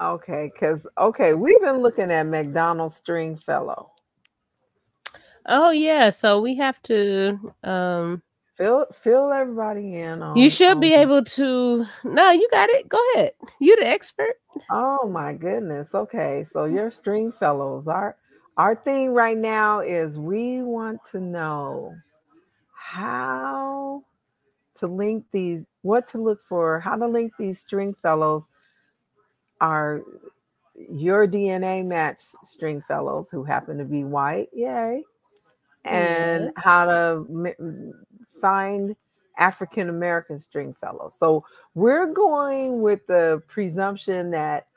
Okay, because we've been looking at McDonald's Stringfellow. Oh yeah, so we have to Fill everybody in you on should be able to. No, you got it. Go ahead. You the expert. Oh my goodness. Okay, so your Stringfellows. Our thing right now is we want to know how to link these, what to look for, how to link these Stringfellows are your DNA match Stringfellows who happen to be white. Yay. And Yes. how to find African American Stringfellows. So we're going with the presumption that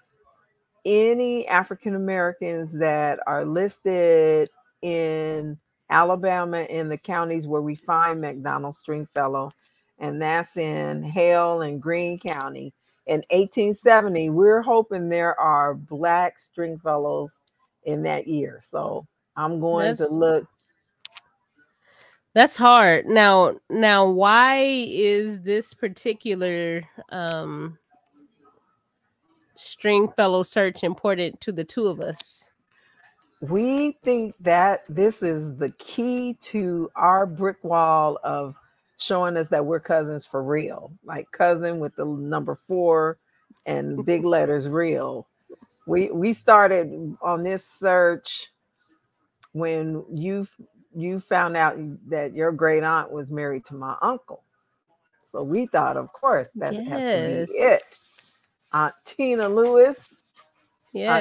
any African Americans that are listed in Alabama in the counties where we find McDonald Stringfellow, and that's in Hale and Greene County. In 1870, we're hoping there are black Stringfellows in that year. So I'm going to That's look. that's hard. Now why is this particular Stringfellow search important to the two of us? We think that this is the key to our brick wall of showing us that we're cousins for real, like cousin with the number 4 and big letters real. We started on this search when you found out that your great aunt was married to my uncle. So we thought, of course, that has to be it. Yes. Aunt Tina Lewis.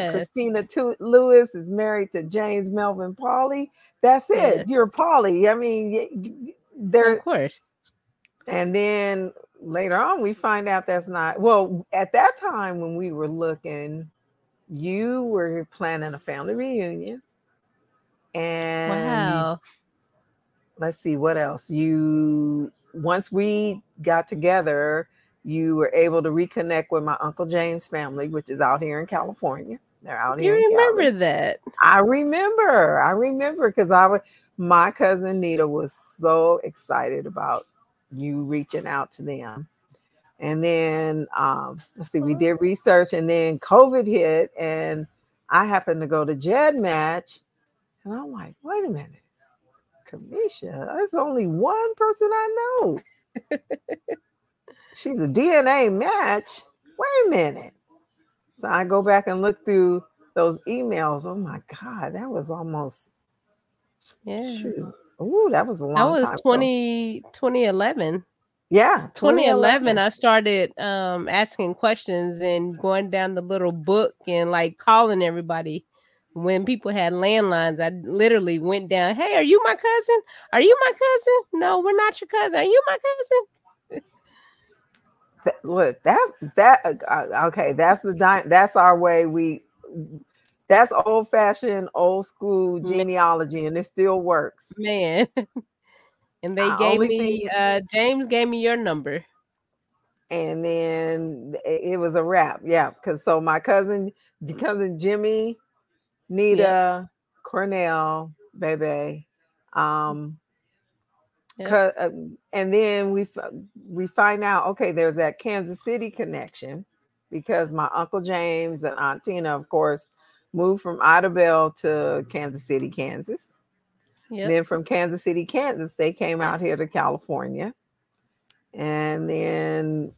Christina Yes. Lewis is married to James Melvin Pauly. That's it. Yes. You're Pauly. I mean, Of there. course. And then later on, we find out that's not. Well, at that time when we were looking, you were planning a family reunion, and Wow. let's see what else. You once we got together, you were able to reconnect with my Uncle James family, which is out here in California. They're out here in You Cali. remember that. I remember because I was my cousin Nita was so excited about you reaching out to them. And then let's see, we did research, and then COVID hit, and I happened to go to Jed Match, and I'm like, wait a minute, Kamisha, there's only one person I know. She's a DNA match. Wait a minute. So I go back and look through those emails. Oh my God, that was almost Yeah. shoot. Ooh, that was a That long was time ago. 2011. Yeah, 2011 2011. I started asking questions and going down the little book and like calling everybody. When people had landlines, I literally went down, "Hey, are you my cousin? Are you my cousin? No, we're not your cousin. Are you my cousin?" Look, okay. That's our way. That's old fashioned, old school Ma- genealogy, and it still works. Man. And they gave Only me thing, James gave me your number. and then it was a wrap. Yeah, because so my cousin Jimmy, Yep. Nita, Cornell, Bebe, um, Yep. and then we find out, okay, there's that Kansas City connection because my Uncle James and Aunt Tina, of course, moved from Idabel to Kansas City, Kansas. Yep. Then from Kansas City, Kansas, they came out here to California. And then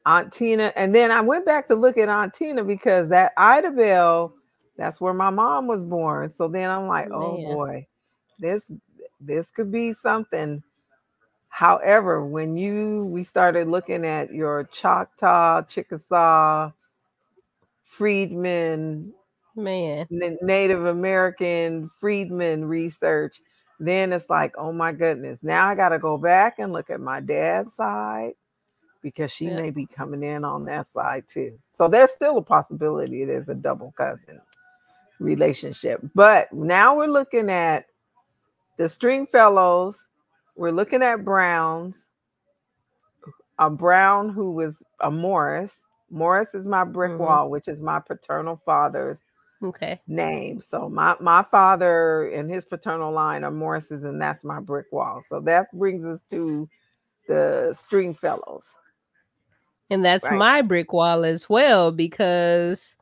Aunt Tina, and then I went back to look at Aunt Tina because that Idabel, that's where my mom was born. So then I'm like, oh Man. boy, this this could be something. However, when we started looking at your Choctaw, Chickasaw, Freedmen, Man. Native American freedmen research, then it's like, oh my goodness, now I got to go back and look at my dad's side because she Yep. may be coming in on that side too. So there's still a possibility there's a double cousin relationship. But now we're looking at the Stringfellows, we're looking at Browns, a Brown who was a Morris. Morris is my brick Hmm. wall, which is my paternal father's Okay. name. So my father and his paternal line are Morrises, and that's my brick wall. So that brings us to the Stringfellows. And that's Right. my brick wall as well, because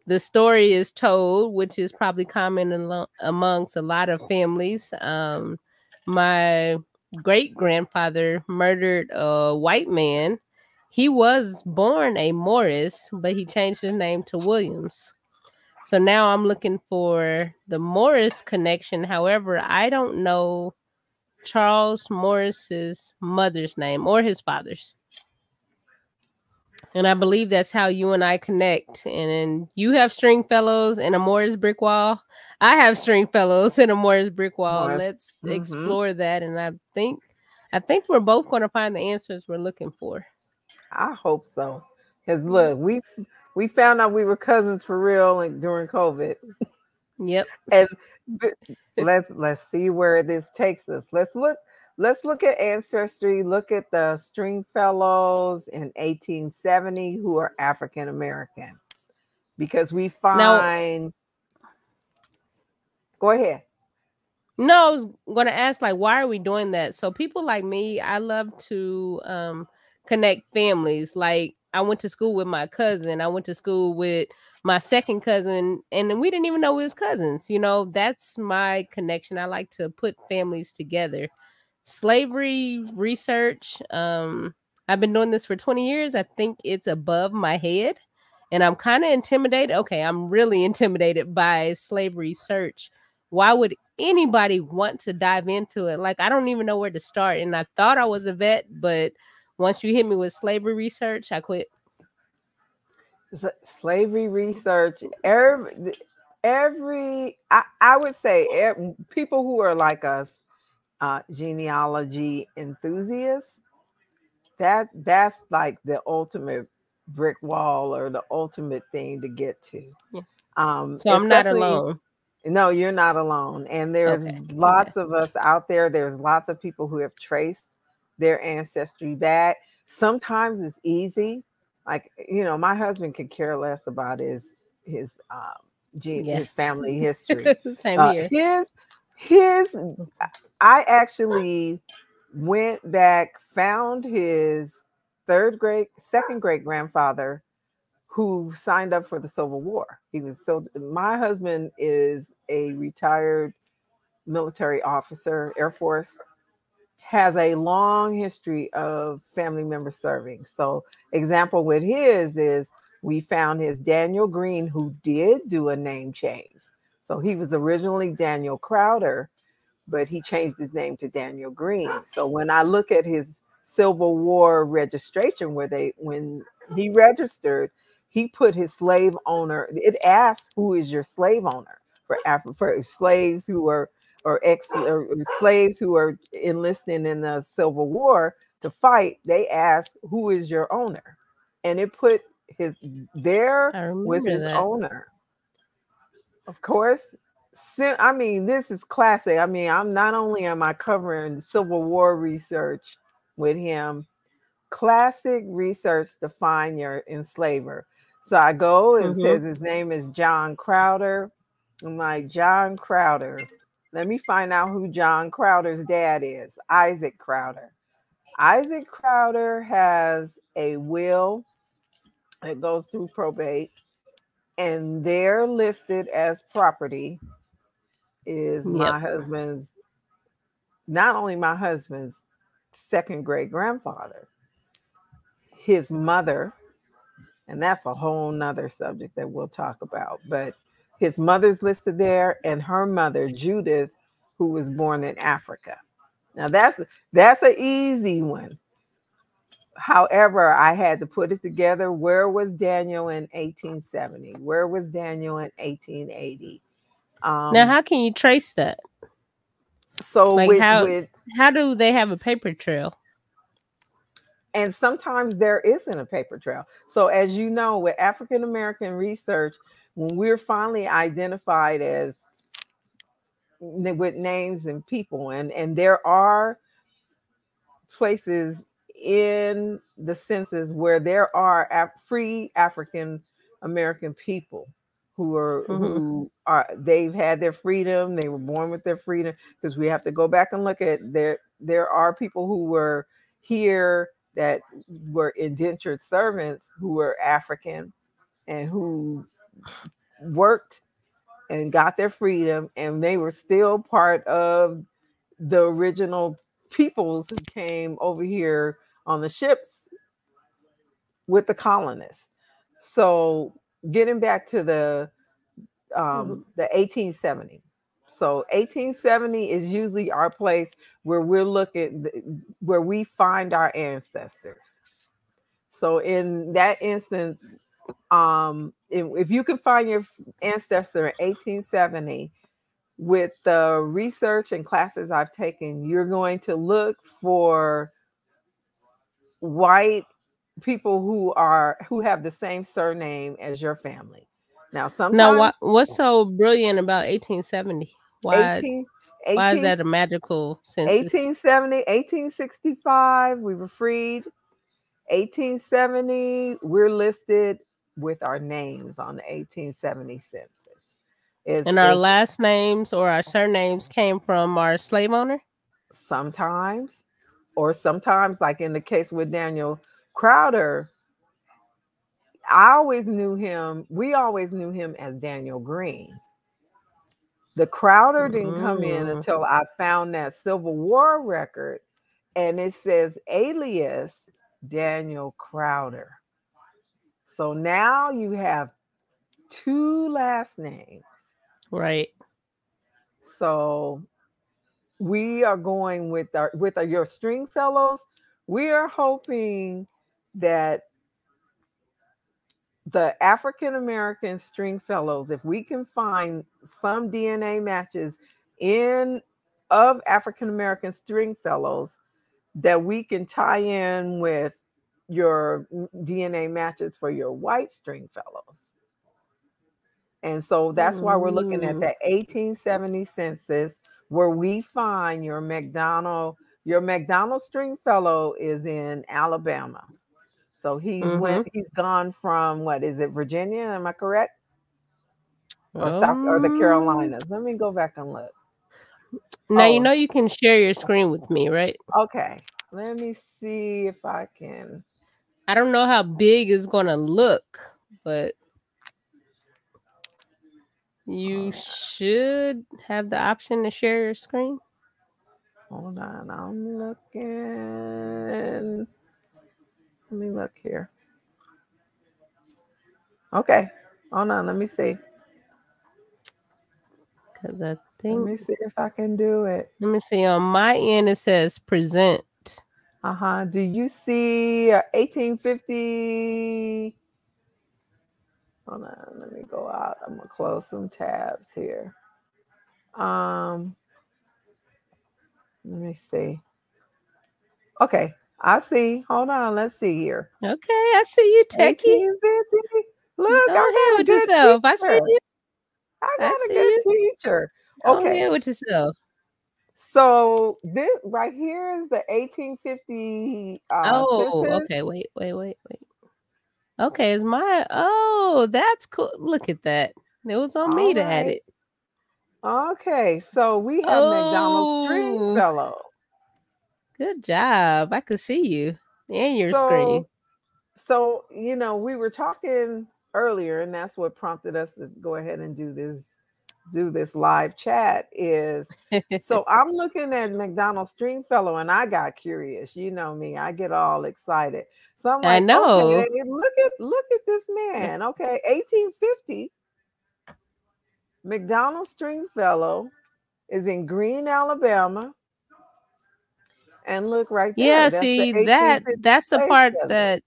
the story is told, which is probably common amongst a lot of families. My great grandfather murdered a white man. He was born a Morris, but he changed his name to Williams. So now I'm looking for the Morris connection. However, I don't know Charles Morris's mother's name or his father's. And I believe that's how you and I connect. And then you have Stringfellows and a Morris brick wall. I have Stringfellows and a Morris brick wall. Morris. Let's Mm-hmm. explore that. And I think we're both going to find the answers we're looking for. I hope so. Because look, we found out we were cousins for real during COVID. Yep. And th- let's see where this takes us. Let's look at ancestry. Look at the Stringfellows in 1870 who are African American, because we Now, find. Go ahead. no, I was going to ask, like, why are we doing that? So people like me, I love to connect families. Like, I went to school with my cousin. I went to school with my second cousin, and we didn't even know we was cousins. That's my connection. I like to put families together. Slavery research. I've been doing this for 20 years. I think it's above my head, and I'm kind of intimidated. Okay, I'm really intimidated by slavery research. Why would anybody want to dive into it? Like, I don't even know where to start. And I thought I was a vet, but once you hit me with slavery research, I quit. Slavery research. I would say people who are like us, genealogy enthusiasts, that's like the ultimate brick wall or the ultimate thing to get to. Yeah. So I'm not Especially, alone. no, you're not alone. And there's Okay. lots of us out there. There's lots of people who have traced their ancestry back. Sometimes it's easy. Like, my husband could care less about his Yeah. his family history. Same here. His I actually went back, found his second great grandfather who signed up for the Civil War. My husband is a retired military officer, Air Force, has a long history of family members serving. So, example with his is we found his Daniel Green, who did do a name change. So he was originally Daniel Crowder, but he changed his name to Daniel Green. So when I look at his Civil War registration, when he registered, he put his slave owner. It asks who is your slave owner for slaves who are or slaves who are enlisting in the Civil War to fight. They ask who is your owner, and it put there I was remember his that. owner. Of course, I mean, this is classic. I mean, I'm not only am I covering Civil War research with him, classic research to find your enslaver. So I go and it says his name is John Crowder. I'm like, John Crowder. Let me find out who John Crowder's dad is. Isaac Crowder. Isaac Crowder has a will that goes through probate, and they're listed as property is Yep. my husband's, not only my husband's second great grandfather, his mother, and that's a whole nother subject that we'll talk about. But his mother's listed there, and her mother, Judith, who was born in Africa. Now that's an easy one. However, I had to put it together. Where was Daniel in 1870? Where was Daniel in 1880? Now, how can you trace that? So Like, with how do they have a paper trail? and sometimes there isn't a paper trail. So as you know, with African American research, when we're finally identified as with names and people, and there are places in the census where there are free African American people who are they've had their freedom, they were born with their freedom, because we have to go back and look at there are people who were here that were indentured servants who were African and who worked and got their freedom, and they were still part of the original peoples who came over here on the ships with the colonists. So getting back to the 1870. So 1870 is usually our place where we're looking, where we find our ancestors. So in that instance, if you can find your ancestor in 1870, with the research and classes I've taken, you're going to look for white people who have the same surname as your family. Now, sometimes what's so brilliant about 1870? Why 18, why is 18, that a magical census? 1870, 1865, we were freed. 1870, we're listed with our names on the 1870 census. And our Is last names or our surnames came from our slave owner? sometimes, or sometimes, like in the case with Daniel Crowder, we always knew him as Daniel Green. The Crowder didn't come in until I found that Civil War record, and it says alias Daniel Crowder. So now you have two last names. Right. So we are going with your Stringfellows. We are hoping that the African American Stringfellows, if we can find some DNA matches of African American Stringfellows, that we can tie in with your DNA matches for your white Stringfellows. And so that's why we're looking at that 1870 census, where we find your McDonald Stringfellow is in Alabama. So he's gone from, what is it, Virginia? Am I correct? Or the Carolinas? Let me go back and look. Now you know you can share your screen with me, right? Okay. Let me see if I can. I don't know how big it's gonna look, but you should have the option to share your screen. Hold on, I'm looking. Let me look here. Okay, hold on, let me see. Because I think. Let me see if I can do it. Let me see. On my end, it says present. Do you see 1850? Hold on, let me go out. I'm gonna close some tabs here. Let me see. Okay, I see. Hold on, let's see here. Okay, I see you, techie. 1850. Look, go ahead with yourself. Teacher. I see you. I got a good teacher. Okay. Go ahead with yourself. So this right here is the 1850 census. Okay. Wait. Okay, that's cool. Look at that. It was on me to add it. Okay, so we have McDonald Stringfellow. Good job. I could see you and your screen. So, we were talking earlier, and that's what prompted us to go ahead and do this live chat is, so I'm looking at McDonald Stringfellow, and I got curious. You know me, I get all excited. So I'm like, okay, look at this man. Okay, 1850, McDonald Stringfellow is in Greene, Alabama. And look right there. Yeah, see, that's the part that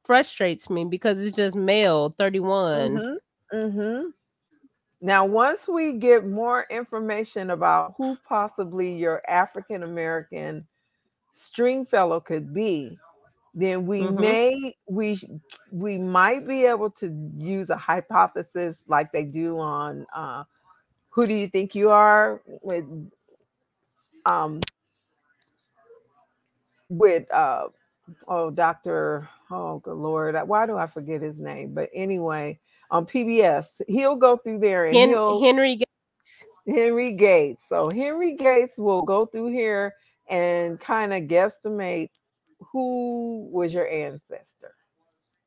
frustrates me because it's just male 31. Now, once we get more information about who possibly your African American Stringfellow could be, then we might be able to use a hypothesis like they do on Who Do You Think You Are with Dr. Oh, good Lord. Why do I forget his name? But anyway, on PBS, he'll go through there and Henry Gates. So Henry Gates will go through here and kind of guesstimate who was your ancestor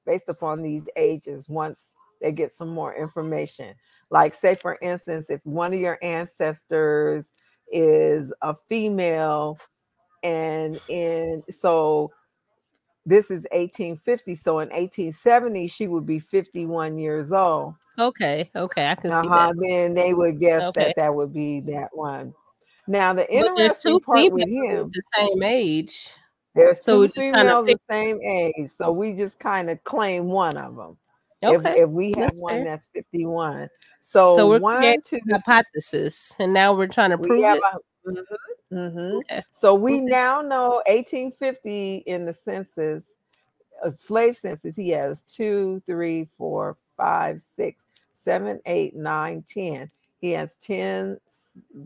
based upon these ages once they get some more information. Like, say, for instance, if one of your ancestors is a female, and so this is 1850, so in 1870 she would be 51 years old. Okay, I can see that. Then they would guess Okay, that would be that one. Now, the but there's interesting two part females with him, the same age, there's so two we just kind of females pick. the same age, so we just kind of claim one of them. Okay, If we have that's one fair. that's 51, so So we're creating 1, 2, a hypothesis, and now we're trying to we prove have it. a Okay. So we Okay. now know 1850 in the census, a slave census. He has 2, 3, 4, 5, 6, 7, 8, 9, 10. He has 10.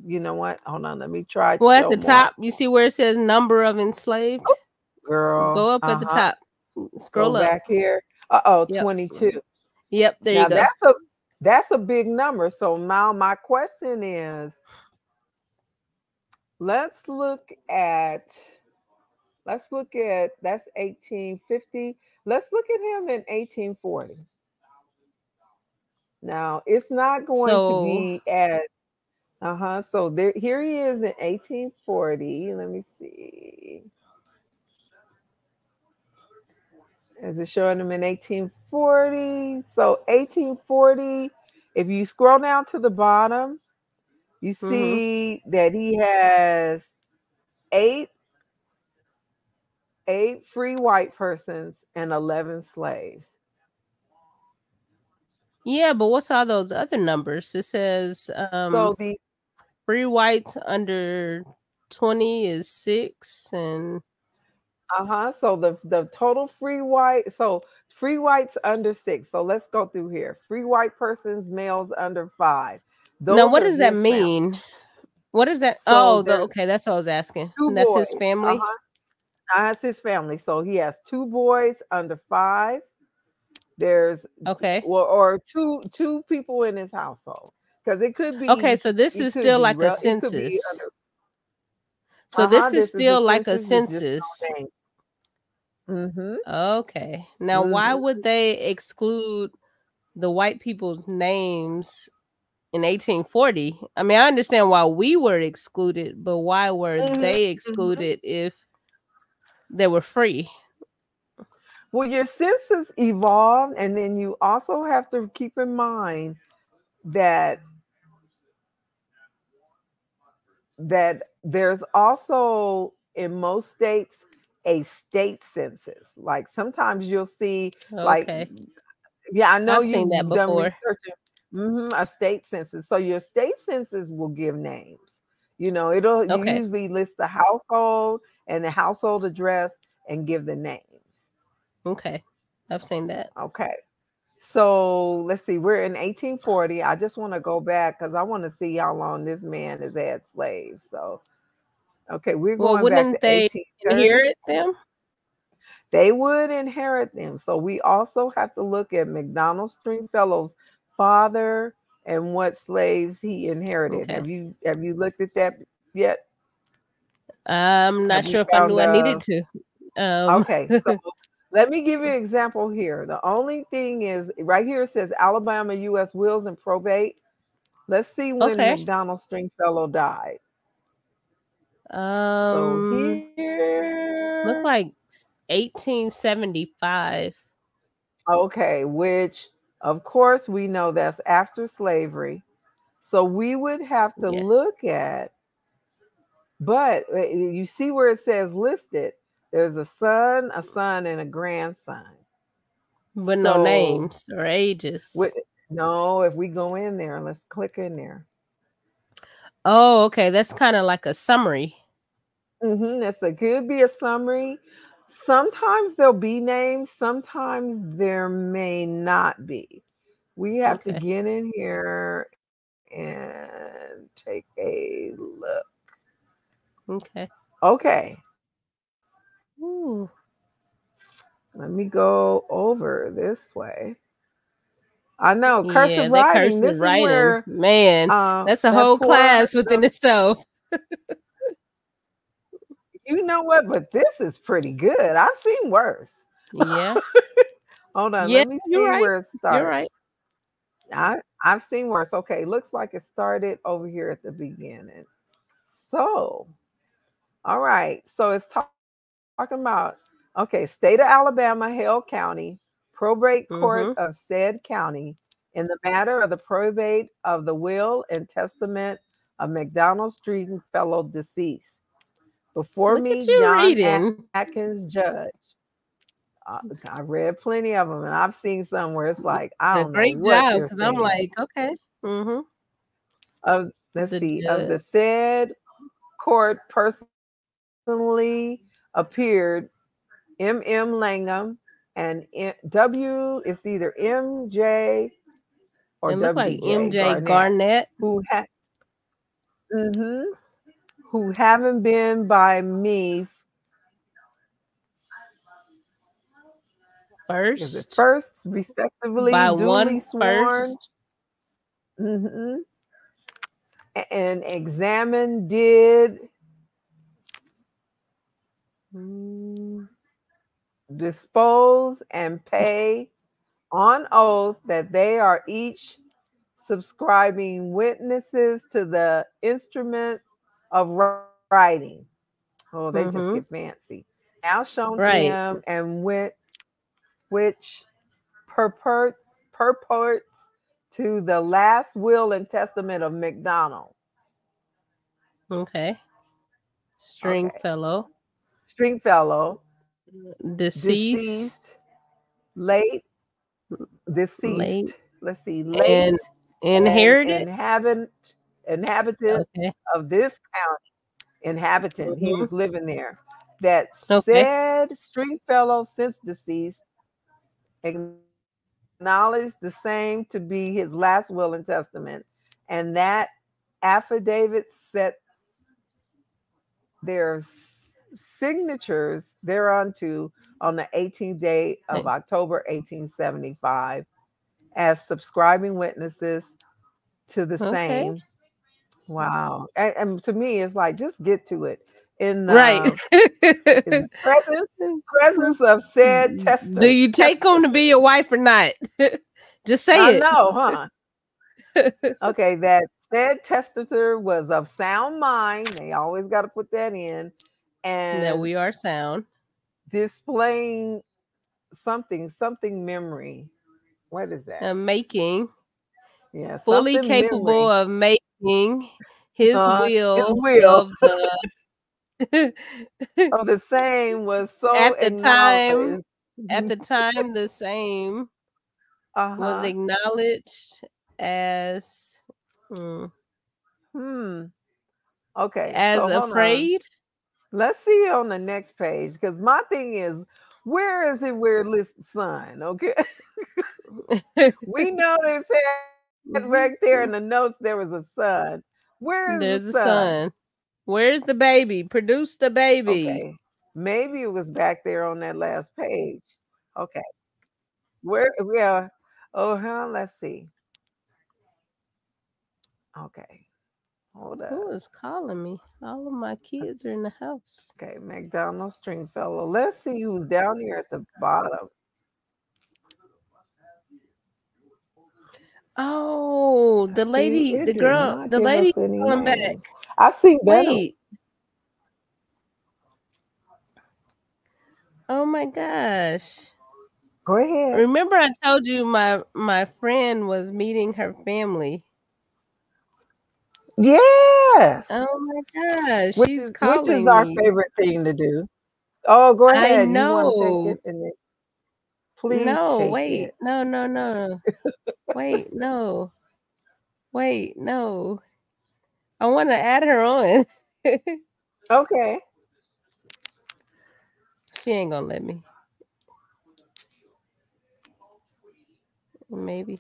You know what? Hold on. Let me try to Well, at show the more. top, you see where it says number of enslaved? Girl. Go up at the top. Go Scroll up. back here. Yep. 22. Yep, there Now you go. that's a big number. So now my question is, let's look at that's 1850. Let's look at him in 1840. Now, it's not going to So, be as so here he is in 1840. Let me see. Is it showing him in 1840? So 1840, if you scroll down to the bottom, you see that he has eight free white persons and 11 slaves. yeah, but what's all those other numbers? It says So the free whites under 20 is 6, and so the total free white, so free whites under 6. So let's go through here. Free white persons, males under 5. now Those what are does that his family. mean? What is that? So Okay, that's what I was asking. two And that's boys. his family. That's his family. So he has 2 boys under 5. There's Okay. or two people in his household, because it could be. Okay, so this is still like a It could be census. under, So this is still like a census, census. Mm-hmm. Okay. Now, why would they exclude the white people's names in 1840? I mean, I understand why we were excluded, but why were they excluded if they were free? Well, your census evolved, and then you also have to keep in mind that there's also, in most states, a state census. Like, sometimes you'll see, like, yeah, I know I've seen that you've done before. research. A state census. So your state census will give names. It'll usually list the household and the household address and give the names. Okay, I've seen that. Okay. So let's see, we're in 1840. I just want to go back because I want to see how long this man has had slaves. So, okay, we're going back to 1830. Inherit them? They would inherit them. So we also have to look at McDonald Stringfellow's father and what slaves he inherited. Okay. Have you looked at that yet? I'm not sure if I knew I needed to. Okay, so let me give you an example here. The only thing is, right here it says Alabama U.S. Wills and Probate. Let's see when McDonald Stringfellow died. So here, look like 1875. Okay, which of course we know that's after slavery. So we would have to look at, but you see where it says listed, there's a son, and a grandson. But no names or ages. No, if we go in there, let's click in there. Oh, okay. That's kind of like a summary. Could be a summary. Sometimes there'll be names. Sometimes there may not be. We have to get in here and take a look. Okay. Ooh. Let me go over this way. I know, cursive writing. Cursive this writing. Is where, man, that's a whole class within itself. You know what? But this is pretty good. I've seen worse. Yeah. Hold on, Yeah, let me you're see right. where it You're starts. right. I've seen worse. Okay, looks like it started over here at the beginning. So, all right. So it's talking about, okay, state of Alabama, Hale County, probate court of Mm-hmm. said county in the matter of the probate of the will and testament of McDonald Stringfellow deceased. Before Look me, at you John reading. Atkins, judge. I read plenty of them, and I've seen some where it's like, I Did don't a know great what job they're because I'm saying. like, okay. Mm-hmm. Of let's The see, of judge. the said court personally appeared M.M. Langham and W. It's either M.J. or It looked like W.J. MJ Garnett, Garnett who had hmm who haven't been by me. Is it first first, respectively, by duly one sworn, first. hmm and examined, did Mm, dispose and pay on oath that they are each subscribing witnesses to the instrument of writing. Oh, they just get mm-hmm. fancy. Now shown Right. him and which purport, purports to the last will and testament of McDonald. Okay. Okay. Stringfellow. Stringfellow, Deceased. deceased, late, deceased. Late. Let's see, And late and inherited. inhabitant Okay. of this county, inhabitant. He Mm-hmm. was living there. That Okay. said Stringfellow, since deceased, acknowledged the same to be his last will and testament, and that affidavit set their signatures thereunto on the 18th day of Right. October 1875 as subscribing witnesses to the Okay. same. Wow. And to me, it's like, just get to it. In Right. his presence of said Do you take them to testator. be your wife or not? Just I say know, huh? it. Okay, that said testator was of sound mind. They always got to put that in. That And we are sound. displaying something memory. What is that? Making Yeah, fully something capable memory. of making his His will will of the of the same was so at the time acknowledged. the same was Uh-huh. acknowledged as Hmm. Okay, as so hold on. afraid. Let's see on the next page because my thing is, where is it where it lists son? Okay. We know there's head back there in the notes there was a son. Where is the There's a son? son. Where's the baby? Produce the baby. Okay. Maybe it was back there on that last page. Okay. Where we are. Oh, huh. Let's see. Okay. Hold up. Who is calling me? All of my kids are in the house. Okay. McDonald Stringfellow. Let's see who's down here at the bottom. Oh, the See, lady, it the did girl, not the give us lady any calling back. name. I've seen better. Wait. Oh my gosh. Go ahead. Remember I told you my friend was meeting her family. Yes. Oh my gosh, Which she's is calling our me. favorite thing to do. Oh, go I ahead. You want to take know. it and then please No, take wait. it. No, no, no. Wait, no. Wait, no. I want to add her on. Okay. She ain't gonna let me. Maybe.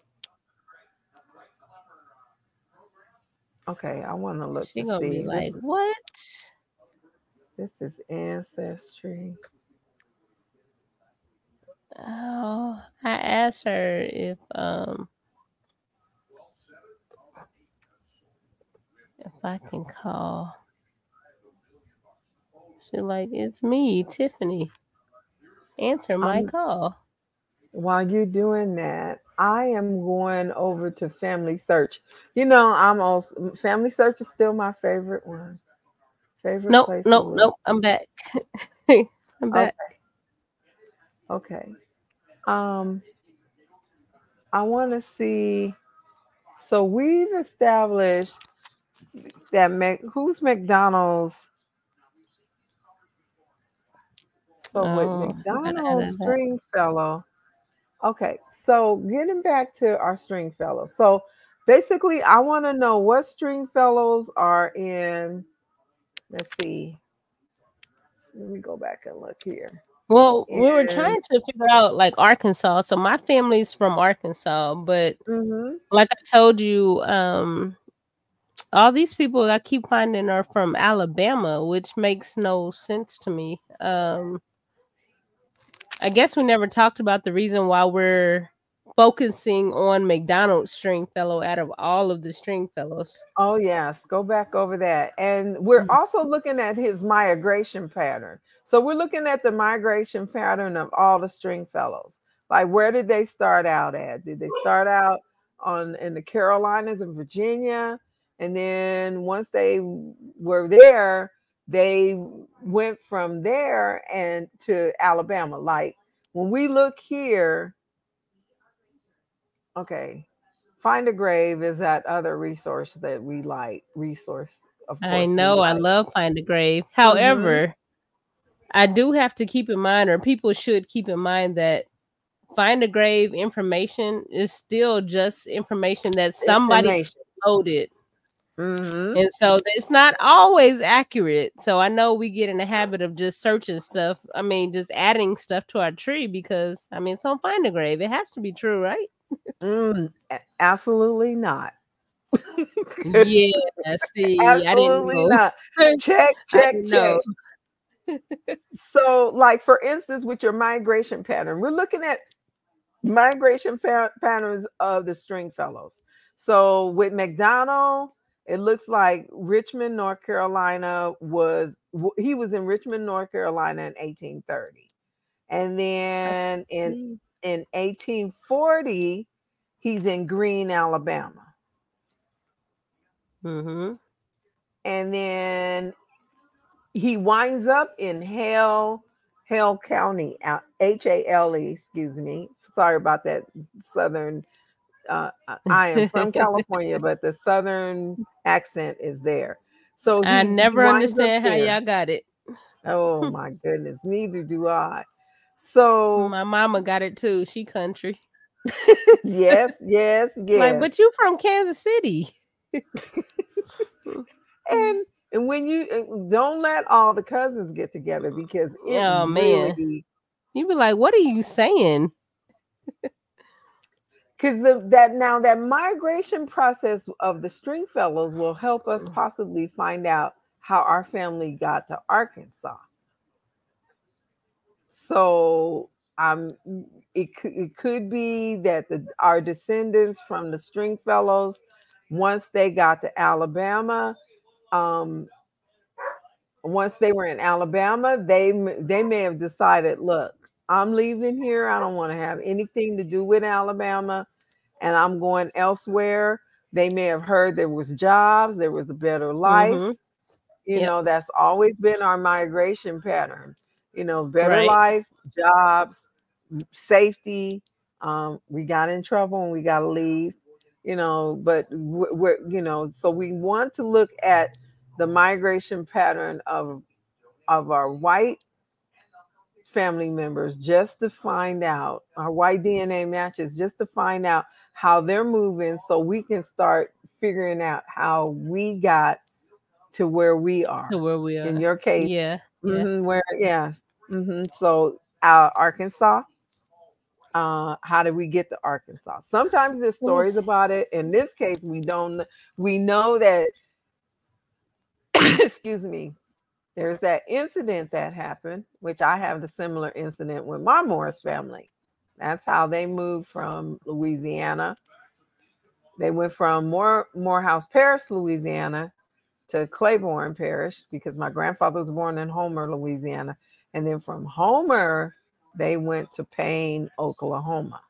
Okay. I want to look She to gonna be see. like, what? This is ancestry. Oh, I asked her if I can call. She's like, it's me, Tiffany. Answer my call. While you're doing that, I am going over to Family Search. You know, I'm also Family Search is still my favorite one. Favorite Nope, place to nope, look. nope. I'm back. I'm back. Okay, okay. Um, I want to see. So we've established that who's McDonald's. So with Oh, I gotta McDonald's edit that. Stringfellow. Okay, so getting back to our Stringfellow. So basically, I want to know what Stringfellows are in. Let's see. Let me go back and look here. Well, we were And trying to figure out like Arkansas. So my family's from Arkansas, but mhm. like I told you, all these people I keep finding are from Alabama, which makes no sense to me. I guess we never talked about the reason why we're focusing on McDonald's Stringfellow out of all of the Stringfellows. Oh, yes, go back over that. And we're also looking at his migration pattern. So we're looking at the migration pattern of all the Stringfellows. Like, where did they start out at? Did they start out on in the Carolinas and Virginia? And then once they were there, they went from there and to Alabama. Like when we look here, okay, Find a Grave is that other resource that we like. Resource, of I course, we know I like. love Find a Grave. Mm-hmm. However, I do have to keep in mind, or people should keep in mind, that Find a Grave information is still just information that somebody Information. uploaded. Mm-hmm. And so it's not always accurate. So I know we get in the habit of just searching stuff. I mean, just adding stuff to our tree because, I mean, it's on Find a Grave. It has to be true, right? Absolutely not. Yeah, see, I didn't Absolutely know. not. Check, I check, didn't check. know. So, like for instance, with your migration pattern, we're looking at migration patterns of the Stringfellows. So with McDonald, it looks like Richmond, North Carolina he was in Richmond, North Carolina in 1830. And I then see. in 1840, he's in Greene, Alabama. Mm-hmm. And then he winds up in Hale County, Hale, excuse me. Sorry about that southern. I am from California, but the southern accent is there. So I he never winds up understand how there. y'all got it. Oh my goodness, neither do I. So My mama got it too. She country. yes, yes, Like, yes. but you from Kansas City. And when you don't let all the cousins get together because it Oh man. really You be like, what are you saying? because that migration process of the Stringfellows will help us possibly find out how our family got to Arkansas. So it could be that our descendants from the Stringfellows, once they got to Alabama, um, once they were in Alabama, they may have decided, look, I'm leaving here. I don't want to have anything to do with Alabama, and I'm going elsewhere. They may have heard there was jobs, there was a better life. Mm-hmm. You Yep. know, that's always been our migration pattern. You know, better Right. life, jobs, safety. We got in trouble and we got to leave. You know, but so we want to look at the migration pattern of our white family members just to find out our white DNA matches, just to find out how they're moving, so we can start figuring out how we got to where we are. To where we In are. your case, Yeah. Yeah. where so Arkansas. How did we get to Arkansas? Sometimes there's stories Yes. about it. In this case, we don't. We know that. Excuse me. There's that incident that happened, which I have the similar incident with my Morris family. That's how they moved from Louisiana. They went from Morehouse Parish, Louisiana, to Claiborne Parish because my grandfather was born in Homer, Louisiana. And then from Homer, they went to Payne, Oklahoma.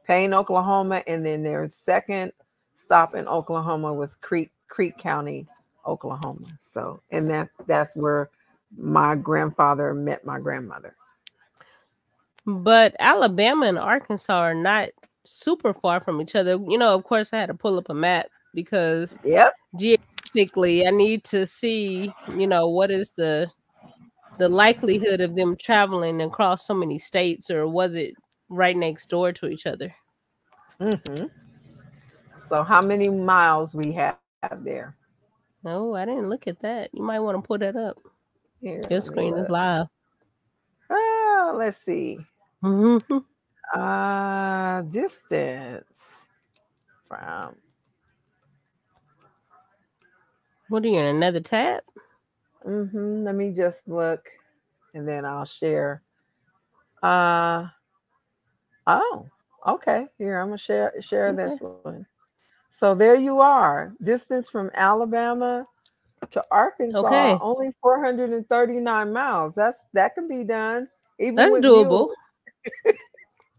Payne, Oklahoma. And then their second stop in Oklahoma was Creek County, Oklahoma. So, and that's where my grandfather met my grandmother. But Alabama and Arkansas are not super far from each other. You know, of course, I had to pull up a map because Yep. geographically, I need to see, you know, what is the likelihood of them traveling across so many states, or was it right next door to each other? Mm-hmm. So how many miles we have there? No, I didn't look at that. You might want to pull that up. Here, Your screen is live. Let's see. Distance from. What are you in another tab? Let me just look, and then I'll share. Oh, okay. Here, I'm gonna share this one. So there you are. Distance from Alabama to Arkansas, only 439 miles. That can be done. That's with doable. Mules.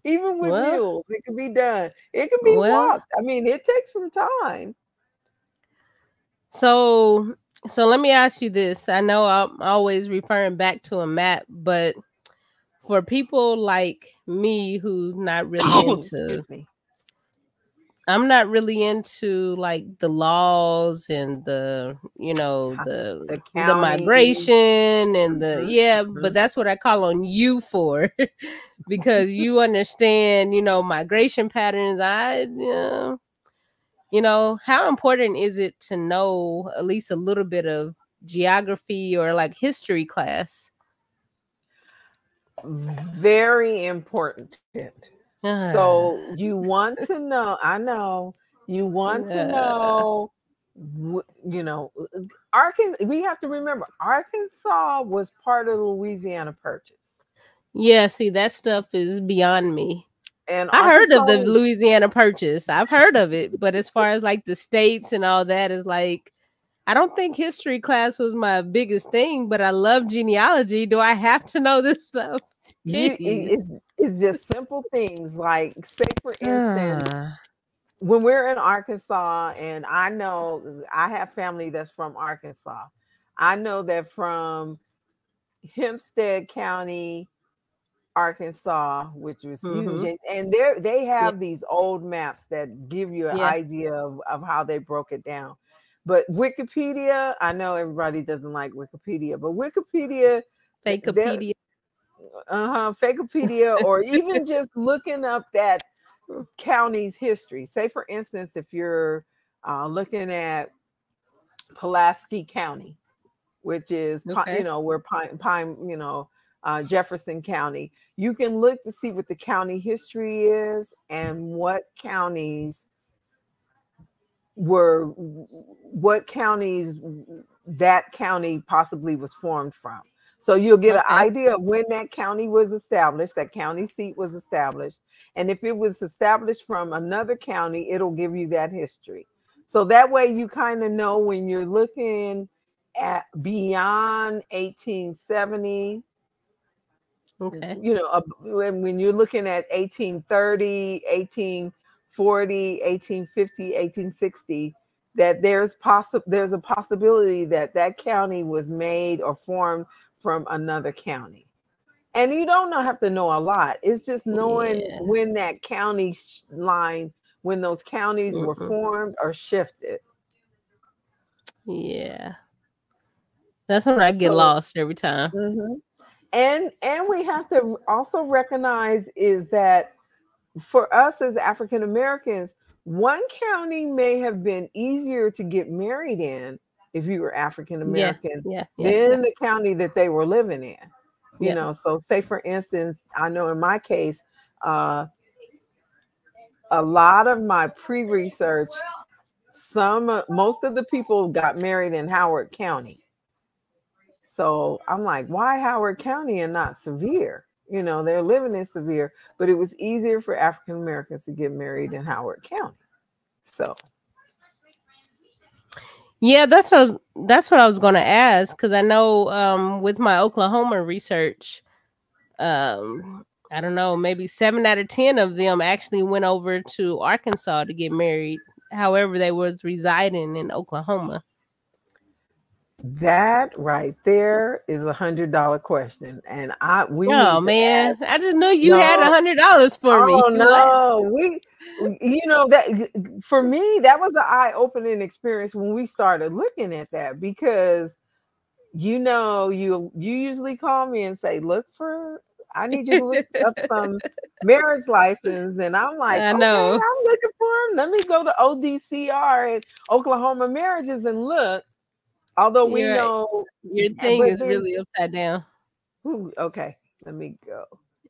Even with mules, it can be done. It can be walked. I mean, it takes some time. So let me ask you this. I know I'm always referring back to a map, but for people like me who's not really into I'm not really into like the laws and the, you know, the migration and but that's what I call on you for because you understand, you know, migration patterns. You know, how important is it to know at least a little bit of geography or like history class? Very important. So you want to know, I know, you want to know, you know, Arkansas, we have to remember, Arkansas was part of the Louisiana Purchase. Yeah, see, that stuff is beyond me. And I heard of the Louisiana Purchase. I've heard of it. But as far as like the states and all that is like, I don't think history class was my biggest thing, but I love genealogy. Do I have to know this stuff? It's just simple things like, say, for instance, when we're in Arkansas, and I know I have family that's from Arkansas, I know that from Hempstead County, Arkansas, which was huge, and they have these old maps that give you an idea of how they broke it down. But Wikipedia, I know everybody doesn't like Wikipedia, but Wikipedia, Fakepedia, Fakepedia, or even just looking up that county's history. Say, for instance, if you're looking at Pulaski County, which is you know, where Pine you know, Jefferson County, you can look to see what the county history is and what counties that county possibly was formed from. So you'll get an idea of when that county was established, that county seat was established. And if it was established from another county, it'll give you that history. So that way you kind of know when you're looking at beyond 1870, you know, when you're looking at 1830, 1840, 1850, 1860, that there's a possibility that that county was made or formed from another county. And you don't have to know a lot. It's just knowing when that county line, when those counties were formed or shifted. Yeah. That's when I get lost every time. And we have to also recognize is that for us as African Americans, one county may have been easier to get married in if you were African American than the county that they were living in. You know, so say, for instance, I know in my case, a lot of my pre-research, most of the people got married in Howard County. So I'm like, why Howard County and not Sevier? You know, they're living in Sevier, but it was easier for African Americans to get married in Howard County. So Yeah, that's what I was gonna ask, because I know with my Oklahoma research, I don't know, maybe 7 out of 10 of them actually went over to Arkansas to get married. However, they was residing in Oklahoma. That right there is $100 question, and we Oh need to man, ask. I just knew you had No, $100 for me. oh What? no, that for me that was an eye-opening experience when we started looking at that because you usually call me and say, look for I need you to look up some marriage license. And I'm like, I okay, know I'm looking for them. Let me go to ODCR and Oklahoma marriages and look. Although we you're right. know, Your thing but is then, really upside down. okay, let me go.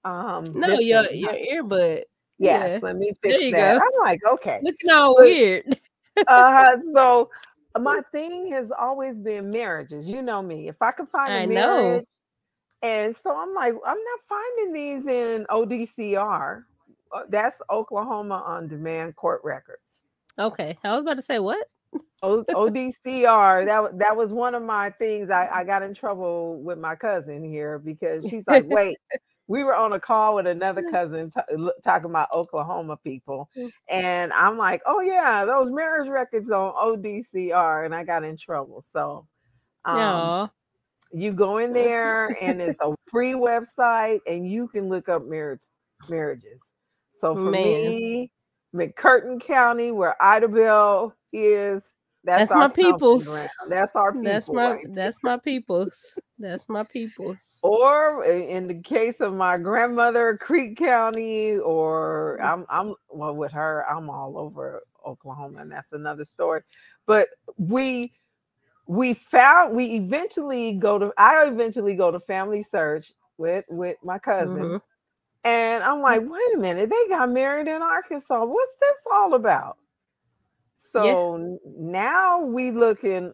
No, This your thing, huh? earbud. Yes, Yeah, let me there fix you that. go. I'm like, okay. Looking all But weird. so my thing has always been marriages. You know me. If I can find a I know. marriage. And so I'm like, I'm not finding these in ODCR. That's Oklahoma On Demand Court Records. Okay, I was about to say what? ODCR, that was one of my things. I got in trouble with my cousin here because she's like, wait, we were on a call with another cousin talking about Oklahoma people. And I'm like, oh, yeah, those marriage records on ODCR. And I got in trouble. So, um, No, you go in there and it's a free website and you can look up marriages. So for man, me, McCurtain County, where Idabel is, that's that's our my stomping ground. peoples. That's our people, right? That's my peoples. That's my peoples. Or in the case of my grandmother, Creek County, or I'm well with her, I'm all over Oklahoma, and that's another story. But we eventually go to I eventually go to Family Search with my cousin, Mm-hmm. and I'm like, wait a minute, they got married in Arkansas. What's this all about? Yeah. So now we looking,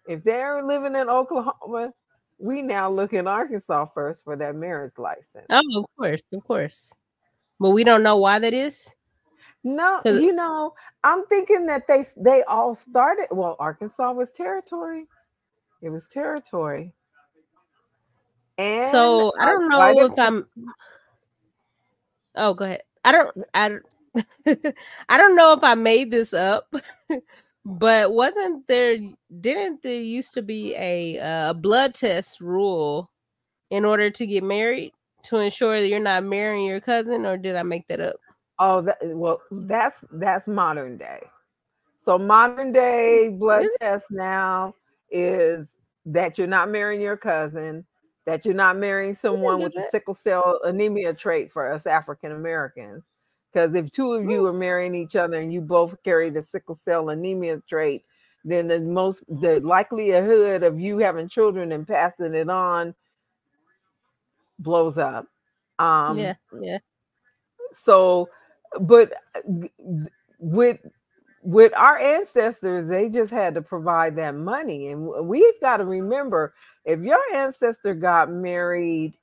if they're living in Oklahoma, we now look in Arkansas first for that marriage license. Oh, of course, of course. But we don't know why that is. No, Cause I'm thinking that they all started. Well, Arkansas was territory. It was territory, and so I don't quite know a if I'm. Oh, go ahead. I don't know if I made this up, but wasn't there? Didn't there used to be a blood test rule in order to get married to ensure that you're not marrying your cousin, or did I make that up? Oh, that's modern day. So modern day blood Is test now is that you're not marrying your cousin, that you're not marrying it? We someone didn't with do the that. sickle cell anemia trait for us African Americans. Because if two of you Hmm. are marrying each other and you both carry the sickle cell anemia trait, then the likelihood of you having children and passing it on blows up. Um, Yeah, yeah. so, but with with our ancestors, they just had to provide that money. And we've got to remember, if your ancestor got married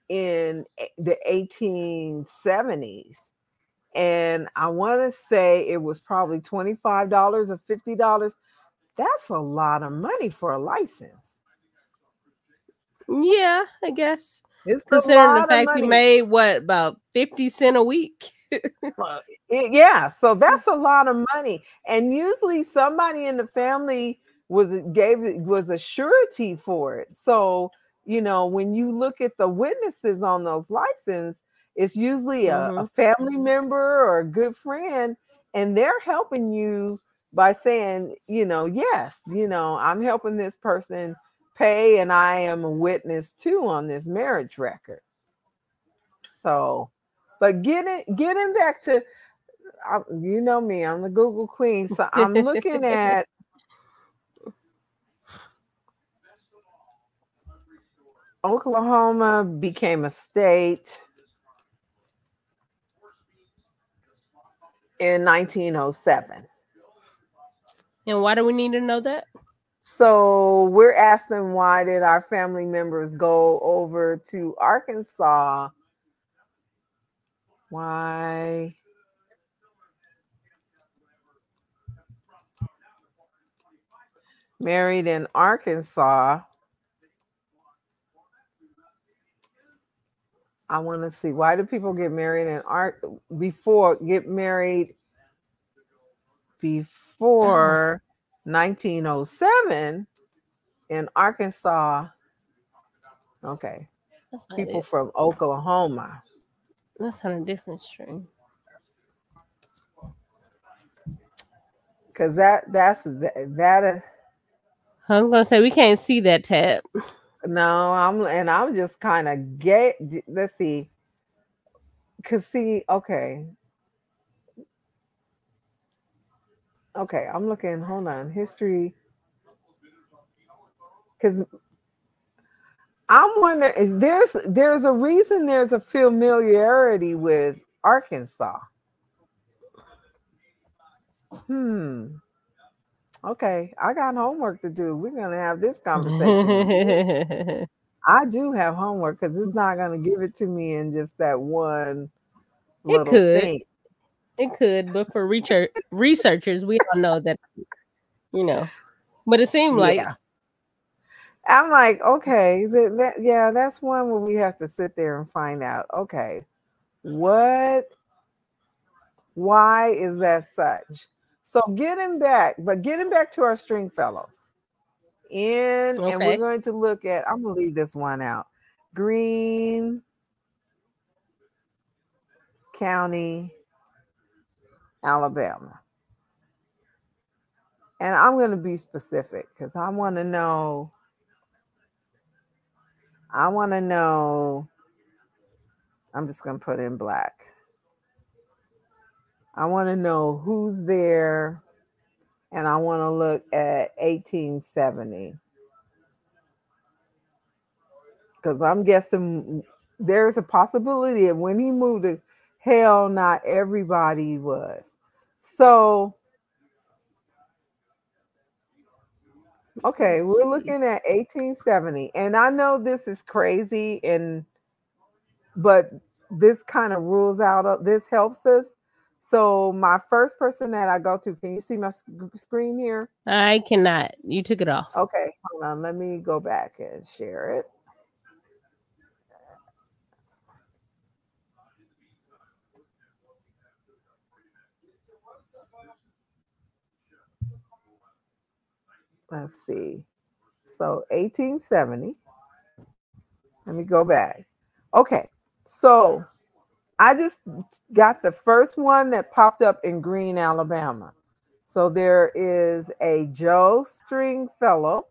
in the 1870s, and I want to say it was probably $25 or $50, that's a lot of money for a license. Yeah, I guess. It's a Considering the lot of fact he money. made what about 50 cents a week. Yeah, so that's a lot of money, and usually somebody in the family was a surety for it. So when you look at the witnesses on those licenses, it's usually a Hmm. family member or a good friend, and they're helping you by saying, yes, I'm helping this person pay, and I am a witness too on this marriage record. So, but getting back to you know me, I'm the Google queen. So I'm looking at Oklahoma became a state in 1907. And why do we need to know that? So we're asking, why did our family members go over to Arkansas? Why? married in Arkansas. I want to see, why do people get married in Oh, before 1907 in Arkansas? Okay, that's not people it. from Oklahoma. That's on a different string. Because that I'm gonna say we can't see that tab. no, I'm just kind of gay. Let's see, cause see, okay, I'm looking. Hold on, history, because I'm wondering if there's a reason there's a familiarity with Arkansas. Hmm. Okay, I got homework to do. We're gonna have this conversation again. I do have homework because it's not gonna give it to me in just that one It little could. thing. It could, but for researchers, we all know that, you know. But it seemed like Yeah. I'm like, okay, yeah, that's one where we have to sit there and find out. Okay, what, why is that such? So getting back to our Stringfellows, and we're okay. going to look at. I'm gonna leave this one out. Greene County, Alabama, and I'm going to be specific because I want to know. I want to know. I'm just going to put in black. I want to know who's there, and I want to look at 1870 because I'm guessing there's a possibility that when he moved to hell, not everybody was. So, okay, Let's we're see. looking at 1870, and I know this is crazy, but this kind of rules out. This helps us. So, my first person that I go to, can you see my screen here? I cannot. You took it off. Okay, hold on. Let me go back and share it. Let's see. So 1870. Let me go back. Okay. So I just got the first one that popped up in Greene, Alabama. So there is a Joe Stringfellow,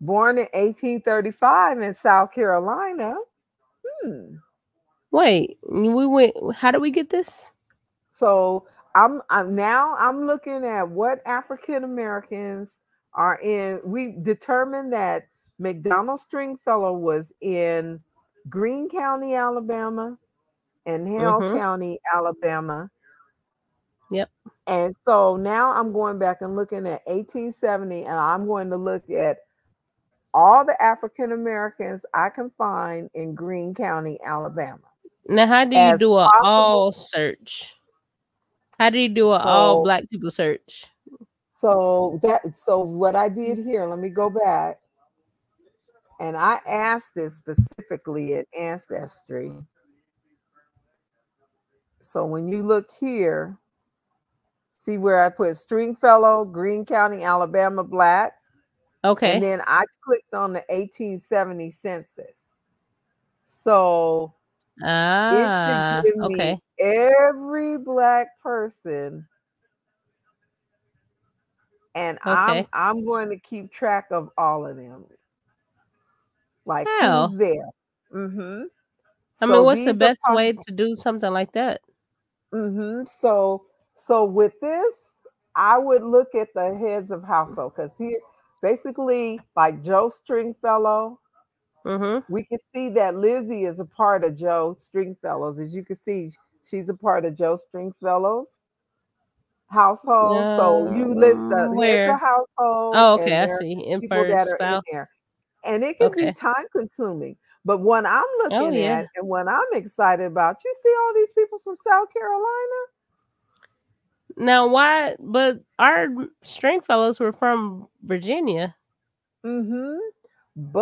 born in 1835 in South Carolina. Hmm. Wait, we went. How did we get this? So I'm looking at what African Americans are in. We determined that McDonald Stringfellow was in Greene County, Alabama, and Hale Mm-hmm. County, Alabama. Yep. And so now I'm going back and looking at 1870, and I'm going to look at all the African Americans I can find in Greene County, Alabama, Now, how do you as do a possible. all search? How do you do a all So black people search? so what I did here, let me go back. And I asked this specifically at Ancestry. So when you look here, see where I put Stringfellow, Greene County, Alabama, black. And Okay. then I clicked on the 1870 census. So it should Ah. give me Okay. every black person. And I'm Okay. I'm going to keep track of all of them. Like How? who's there. Mm-hmm. I mean, So what's the these are best way to do something like that? So with this, I would look at the heads of household because here, basically, like Joe Stringfellow, Mm-hmm. we can see that Lizzie is a part of Joe Stringfellow's. As you can see, she's a part of Joe Stringfellow's household. So you list the heads of Where? household, Oh, okay. and I there are see. people Inferred that are in spouse. there, and it can be Okay. time consuming. But what I'm Oh looking yeah. at and what I'm excited about, you see all these people from South Carolina. Now, why? But our Stringfellows were from Virginia. Mm-hmm. But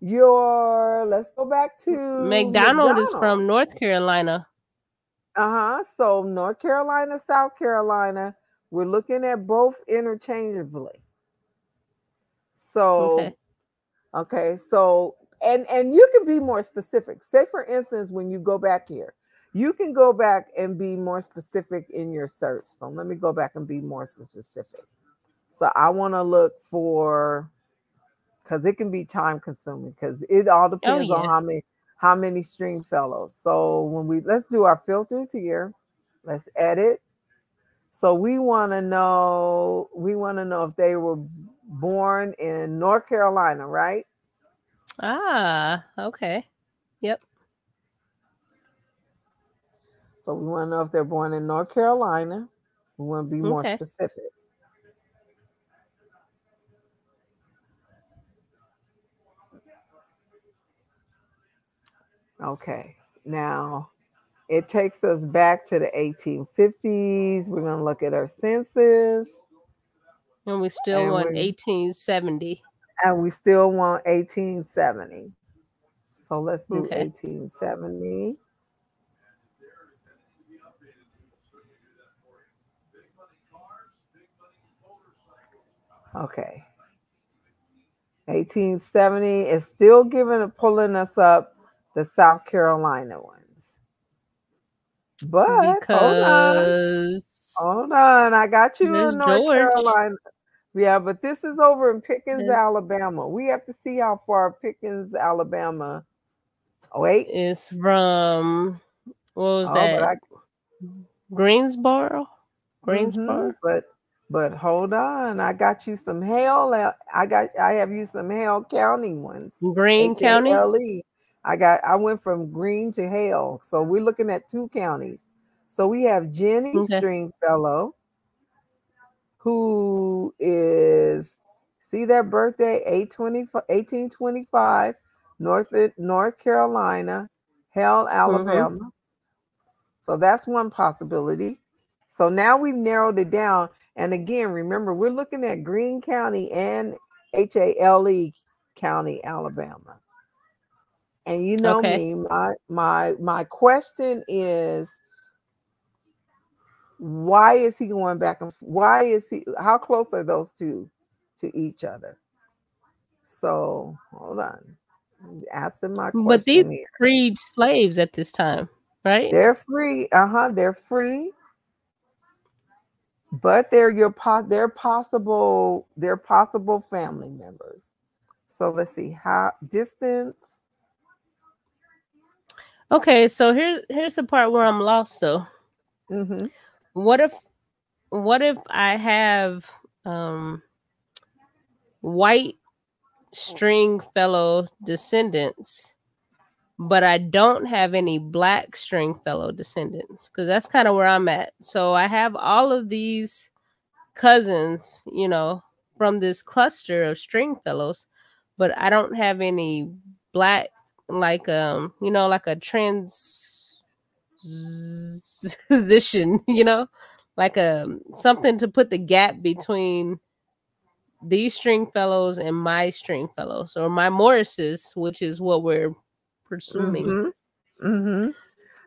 let's go back to McDonald is McDonald. from North Carolina. So North Carolina, South Carolina, we're looking at both interchangeably. So, Okay. so and you can be more specific. Say for instance, when you go back here, you can go back and be more specific in your search. So let me go back and be more specific. So I want to look for, because it can be time consuming, because it all depends on how many Stringfellows. So let's do our filters here. Let's edit. So we want to know if they were born in North Carolina, right? Ah, okay. Yep. So we want to know if they're born in North Carolina. We want to be more Okay. specific. Okay. Now it takes us back to the 1850s. We're going to look at our census. And we still want 1870. And we still want 1870. So let's do Okay. 1870. Okay. 1870 is still pulling us up the South Carolina ones. But hold on. I got you in North Carolina. Yeah, but this is over in Pickens, Alabama. We have to see how far Pickens, Alabama. Oh, wait. It's from, what was that? Greensboro? But hold on. I got you some Hale. I have you some Hale County ones. Greene County? H-A-L-E. I went from Greene to Hale. So we're looking at 2 counties. So we have Jenny Stringfellow, who is, see that birthday, 1825, North Carolina, Hale, Alabama. So that's one possibility. So now we've narrowed it down. And again, remember, we're looking at Greene County and Hale County, Alabama. And you know me, my question is, why is he going back and how close are those two to each other? So hold on. I'm asking my question. But these freed slaves at this time, right? They're free. They're free. But they're possible family members. So let's see how distance. Okay, so here's the part where I'm lost though. What if I have white Stringfellow descendants, but I don't have any black Stringfellow descendants? Because that's kind of where I'm at. So I have all of these cousins, from this cluster of Stringfellows, but I don't have any black, like like a transition, like something to put the gap between these Stringfellows and my Stringfellows, or my Morrises, which is what we're pursuing.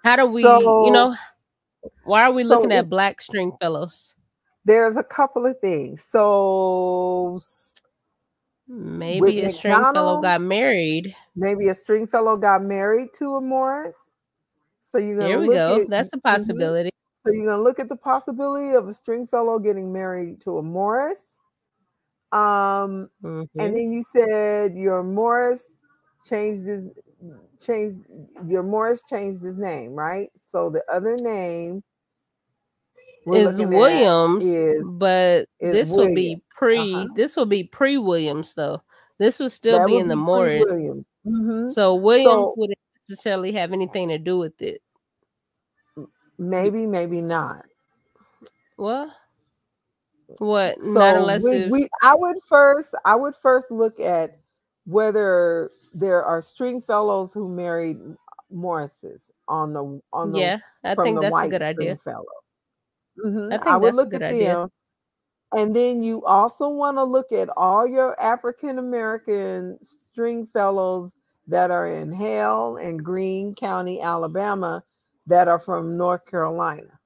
How do we, why are we looking at black Stringfellows? There's a couple of things. So maybe a Stringfellow got married. Maybe a Stringfellow got married to a Morris. So you're gonna there we go. That's a possibility. So you're gonna look at the possibility of a Stringfellow getting married to a Morris. And then you said your Morris changed his name, right? So the other name is Williams, but this will be this will be pre-Williams though. This would still be in the Morris. So Williams wouldn't necessarily have anything to do with it. Maybe not. What? So not unless I would first look at whether there are Stringfellows who married Morrises I think that's a good idea. I I think would that's a look good at idea. them. And then you also want to look at all your African American Stringfellows that are in Hale and Greene County, Alabama, that are from North Carolina.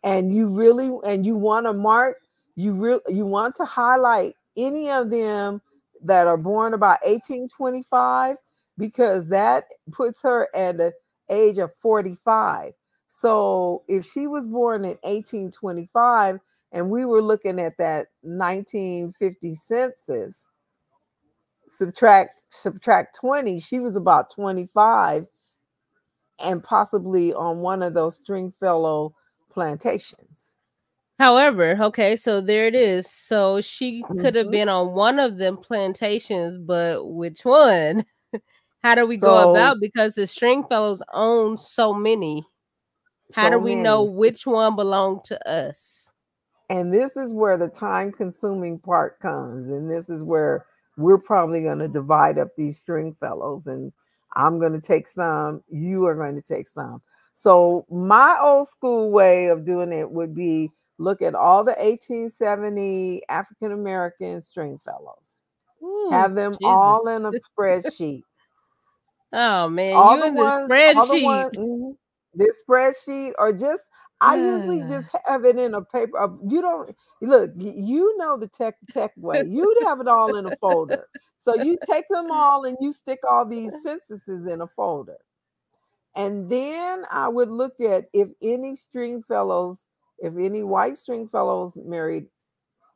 And you want to mark, you want to highlight any of them that are born about 1825, because that puts her at the age of 45. So if she was born in 1825 and we were looking at that 1950 census, subtract 20, she was about 25, and possibly on one of those Stringfellow plantations. However, okay, so there it is. So she could have Mhm. been on one of them plantations, but which one? How do we go So about? Because the Stringfellows own so many. How do so we know many. which one belonged to us? And this is where the time consuming part comes. And this is where we're probably going to divide up these Stringfellows. And I'm going to take some, you are going to take some. So my old school way of doing it would be look at all the 1870 African American Stringfellows. Ooh, Have them all Jesus. in a spreadsheet. Oh man, all you the in this ones, all the spreadsheet. ones, this spreadsheet, or just I usually just have it in a paper. You don't look, you know the tech way. You'd have it all in a folder. So you take them all and you stick all these censuses in a folder. And then I would look at if any Stringfellows, if any white Stringfellows married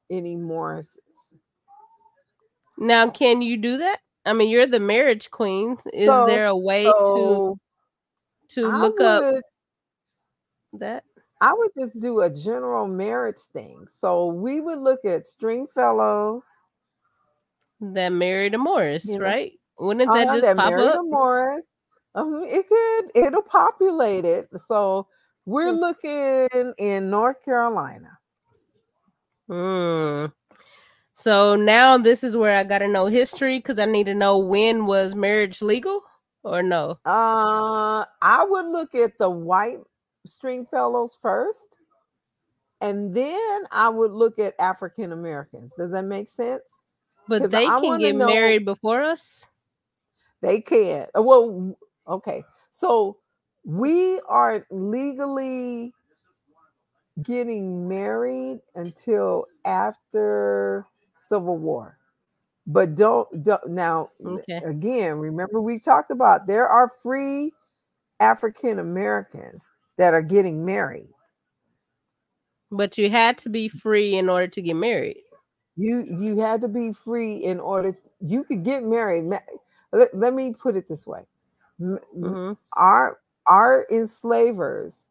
any Morrises. Now, can you do that? I mean, you're the marriage queen. Is So there a way to so I look up would that? I would just do a general marriage thing. So we would look at Stringfellows, That married a Morris, you know, right? Wouldn't that just that pop married up? a Morris. It'll populate it. So we're looking in North Carolina. Hmm. So now this is where I got to know history because I need to know when was marriage legal or no. I would look at the white Stringfellows first, and then I would look at African Americans. Does that make sense? But Because they I can want to get know. married before us. They can't. Well, okay. So we are legally getting married until after Civil War. But don't now Okay. again, remember we talked about there are free African Americans that are getting married. But you had to be free in order to get married. You had to be free in order you could get married. Let me put it this way. Mm-hmm. Our enslavers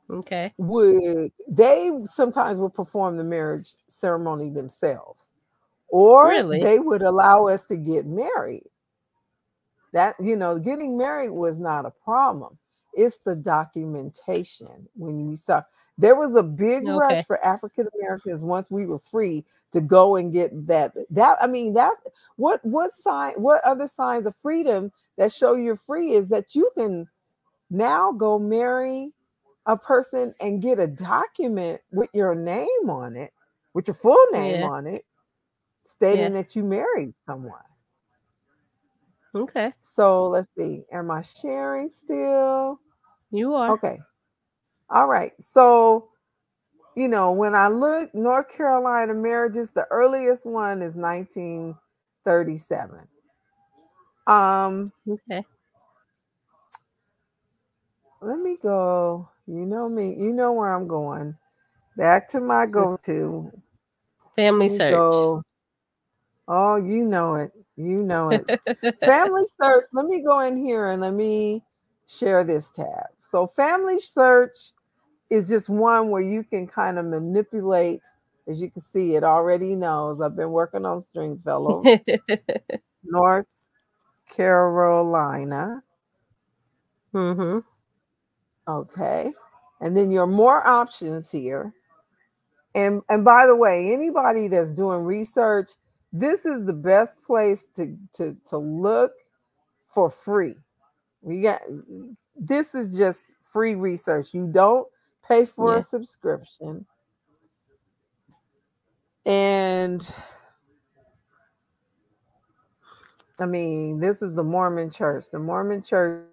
Okay. they sometimes would perform the marriage ceremony themselves, or Really? they would allow us to get married. That, getting married was not a problem. It's the documentation. When we saw there was a big rush Okay. for African Americans once we were free to go and get that I mean that's what other signs of freedom that show you're free is that you can now go marry a person and get a document with your name on it, with your full name Yeah. on it, Yeah. stating that you married someone. Okay. So let's see. Am I sharing still? You are. Okay. All right. So, when I look, North Carolina marriages, the earliest one is 1937. Um, Okay. Let me go. You know me, you know where I'm going. Back to my go-to. Let Family me search. go. Oh, you know it. You know it. Family search. Let me go in here and let me share this tab. So, family search is just one where you can kind of manipulate. As you can see, it already knows. I've been working on Stringfellows, North Carolina. Mm-hmm. Okay. And then your more options here. And by the way, anybody that's doing research, this is the best place to look for free. We got this is just free research. You don't pay for Yeah. a subscription, and I mean, this is the Mormon Church. The Mormon Church.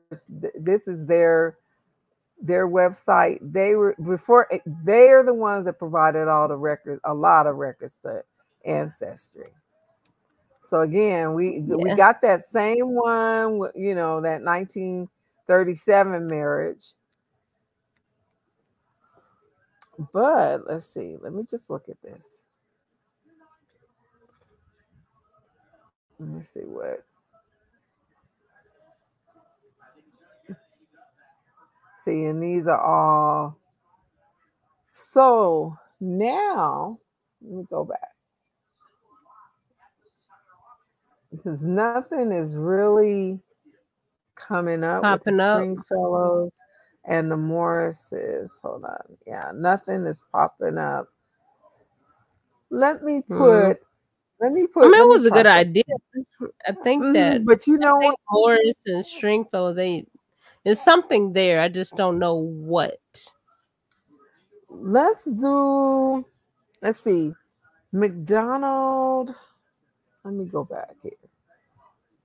This is their website. They were before. They are the ones that provided all the records, a lot of records to Ancestry. So again, we Yeah. got that same one. You know, that 1937 marriage. But let's see. Let me just look at this. Let me see what. See, and these are all. So now, let me go back because nothing is really coming up with the Popping up. Stringfellows and the Morrises. Hold on. Yeah, nothing is popping up. Let me Mm. put, let me I mean, put, let it me was a try good something. idea. I think that But you know what? Morris and Stringfellow, there's something there. I just don't know what. Let's see, McDonald. Let me go back here.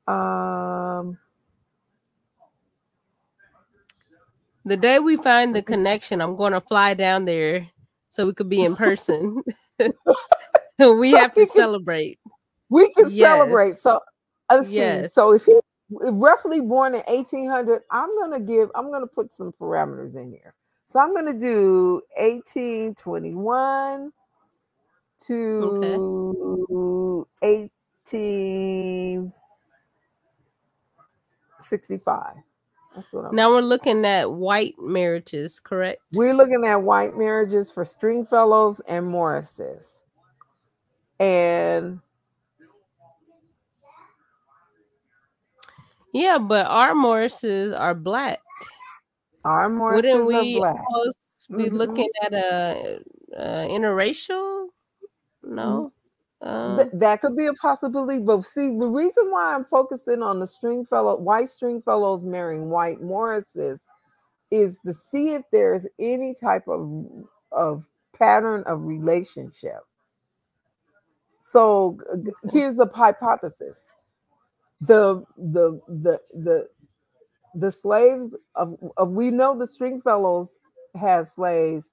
Um, The day we find the connection, I'm going to fly down there so we could be in person. We so have to celebrate. we can celebrate. Yes. So let's see. So Yes. if he roughly born in 1800, I'm gonna put some parameters in here. So I'm gonna do 1821 Okay. to 1865. That's what I'm Now gonna we're do. looking at white marriages, correct? We're looking at white marriages for Stringfellows and Morrises. And Yeah, but our Morrises are black. our Wouldn't Morrises are we black. almost be Mhm. looking at a interracial? No. That could be a possibility, but see, the reason why I'm focusing on the white Stringfellows marrying white Morrises is to see if there's any type of pattern of relationship. So here's the hypothesis: the the slaves of we know the Stringfellows had slaves,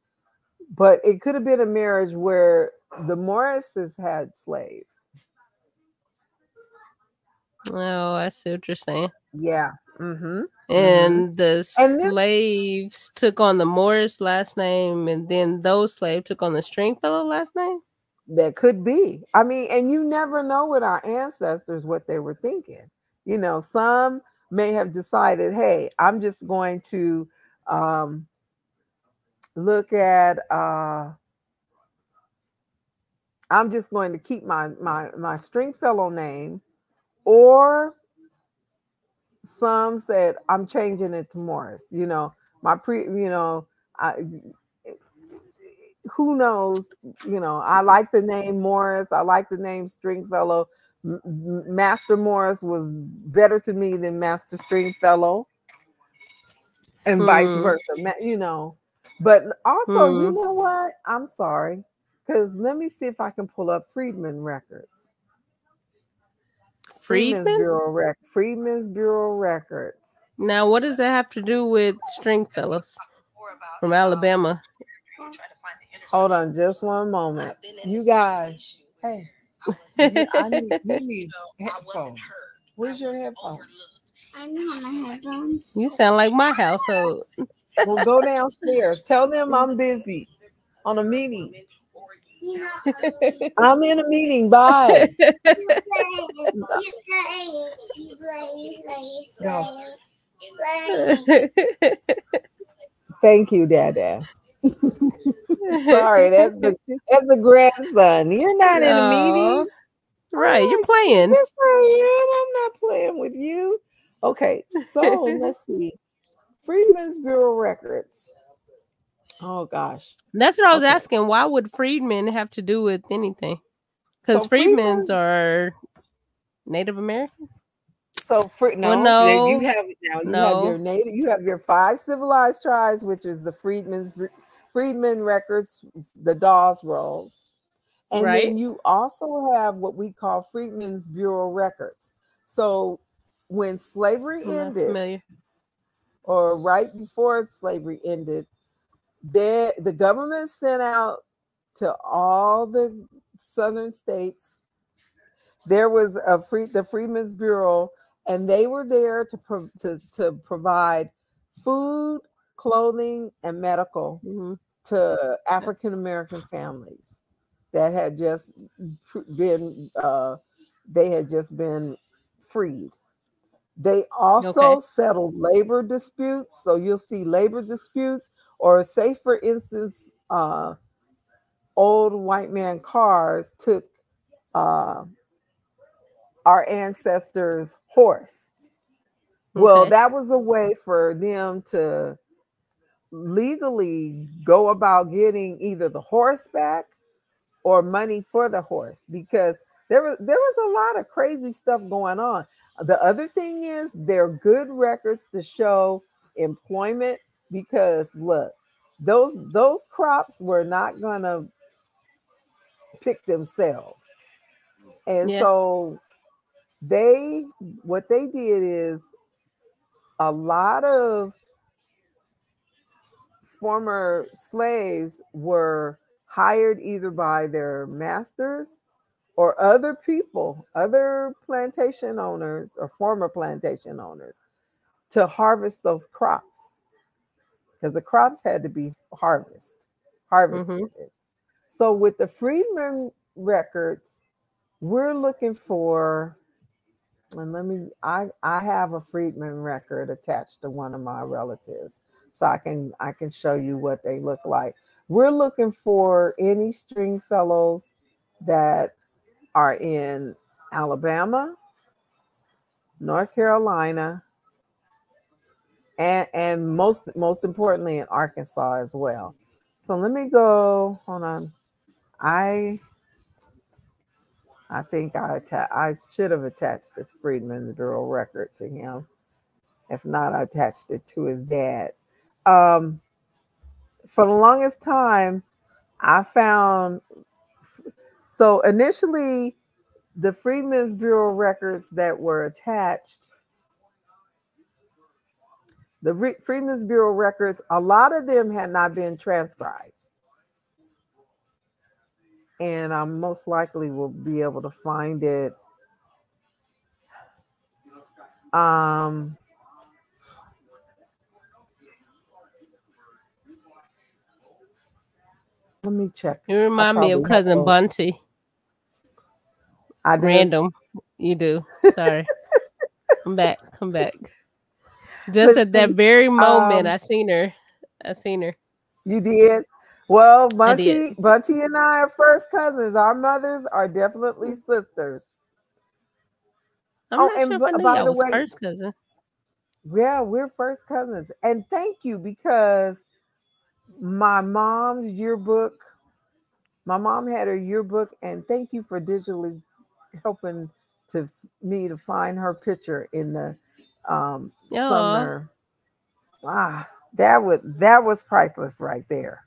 but it could have been a marriage where the Morrises had slaves. Oh, I see what you're saying. Yeah. Mm-hmm. Mm-hmm. And the And then slaves took on the Morris last name, and then those slaves took on the Stringfellow last name. that could be. I mean, and you never know with our ancestors what they were thinking. You know, some may have decided, hey, I'm just going to um, look at. I'm just going to keep my Stringfellow name, or some said I'm changing it to Morris. You know, I who knows? You know, I like the name Morris. I like the name Stringfellow. Master Morris was better to me than Master Stringfellow, and vice Hmm. versa. You know, but also, you Hmm. know what? I'm sorry, because let me see if I can pull up Freedman records. Freedman? Freedmen's Bureau records. Now, what does that have to do with Stringfellows from Alabama? Hold on, just one moment. You guys, hey, you need headphones. Where's your headphones? I know my headphones. You sound like my household. Well, go downstairs. Tell them I'm busy on a meeting. I'm in a meeting. Bye. Go. Thank you, Dada. Sorry, that's the grandson. You're not in a Oh, meeting. right. You're I'm like, playing. yes, I am. I'm not playing with you. Okay, so let's see. Freedmen's Bureau records. Oh gosh. That's what I was Okay. asking. Why would freedmen have to do with anything? Because So freedmen's freedmen. are Native Americans. So for Well, no, no, you have your no. native, you have your 5 civilized tribes, which is the Freedmen's Freedmen records, the Dawes rolls. And Right. then you also have what we call Freedmen's Bureau records. So when slavery I'm not ended, familiar. or right before slavery ended, the government sent out to all the southern states. There was the Freedmen's Bureau, and they were there to provide food, clothing, and medical Mm-hmm. to African American families that had just been freed. They Okay. also settled labor disputes. So you'll see labor disputes, or say for instance, old white man Carr took uh, our ancestors' horse. Well, Okay. that was a way for them to legally go about getting either the horse back or money for the horse, because there was a lot of crazy stuff going on. The other thing is they're good records to show employment, because look, those crops were not gonna pick themselves. And Yeah. so they what they did is, a lot of former slaves were hired either by their masters or other people, other plantation owners or former plantation owners, to harvest those crops, because the crops had to be Mm-hmm. harvested. So with the Freedmen records, we're looking for, and I have a Freedman record attached to one of my relatives, so I can show you what they look like. We're looking for any Stringfellows that are in Alabama, North Carolina, and most importantly in Arkansas as well. So let me go. Hold on. I I think I should have attached this Freedmen's Bureau record to him. If not, I attached it to his dad. Um, for the longest time, I found, so initially the Freedmen's Bureau records that were attached, Freedmen's Bureau records, a lot of them had not been transcribed. And I most likely will be able to find it. Um, Let me check. You I remind me of probably have Cousin those. Bunty. I do. Random. You do. Sorry. Come back. Come back. Just Let's at that see. very moment, Um, I seen her. I seen her. you did. Well, I did. Bunty and I are first cousins. Our mothers are definitely sisters. I'm Oh, not sure and if I knew by y'all the was way, first cousin. yeah, we're first cousins. And thank you, because my mom's yearbook, my mom had her yearbook, and thank you for digitally helping to me to find her picture in the Aw, Sumner. That was priceless right there.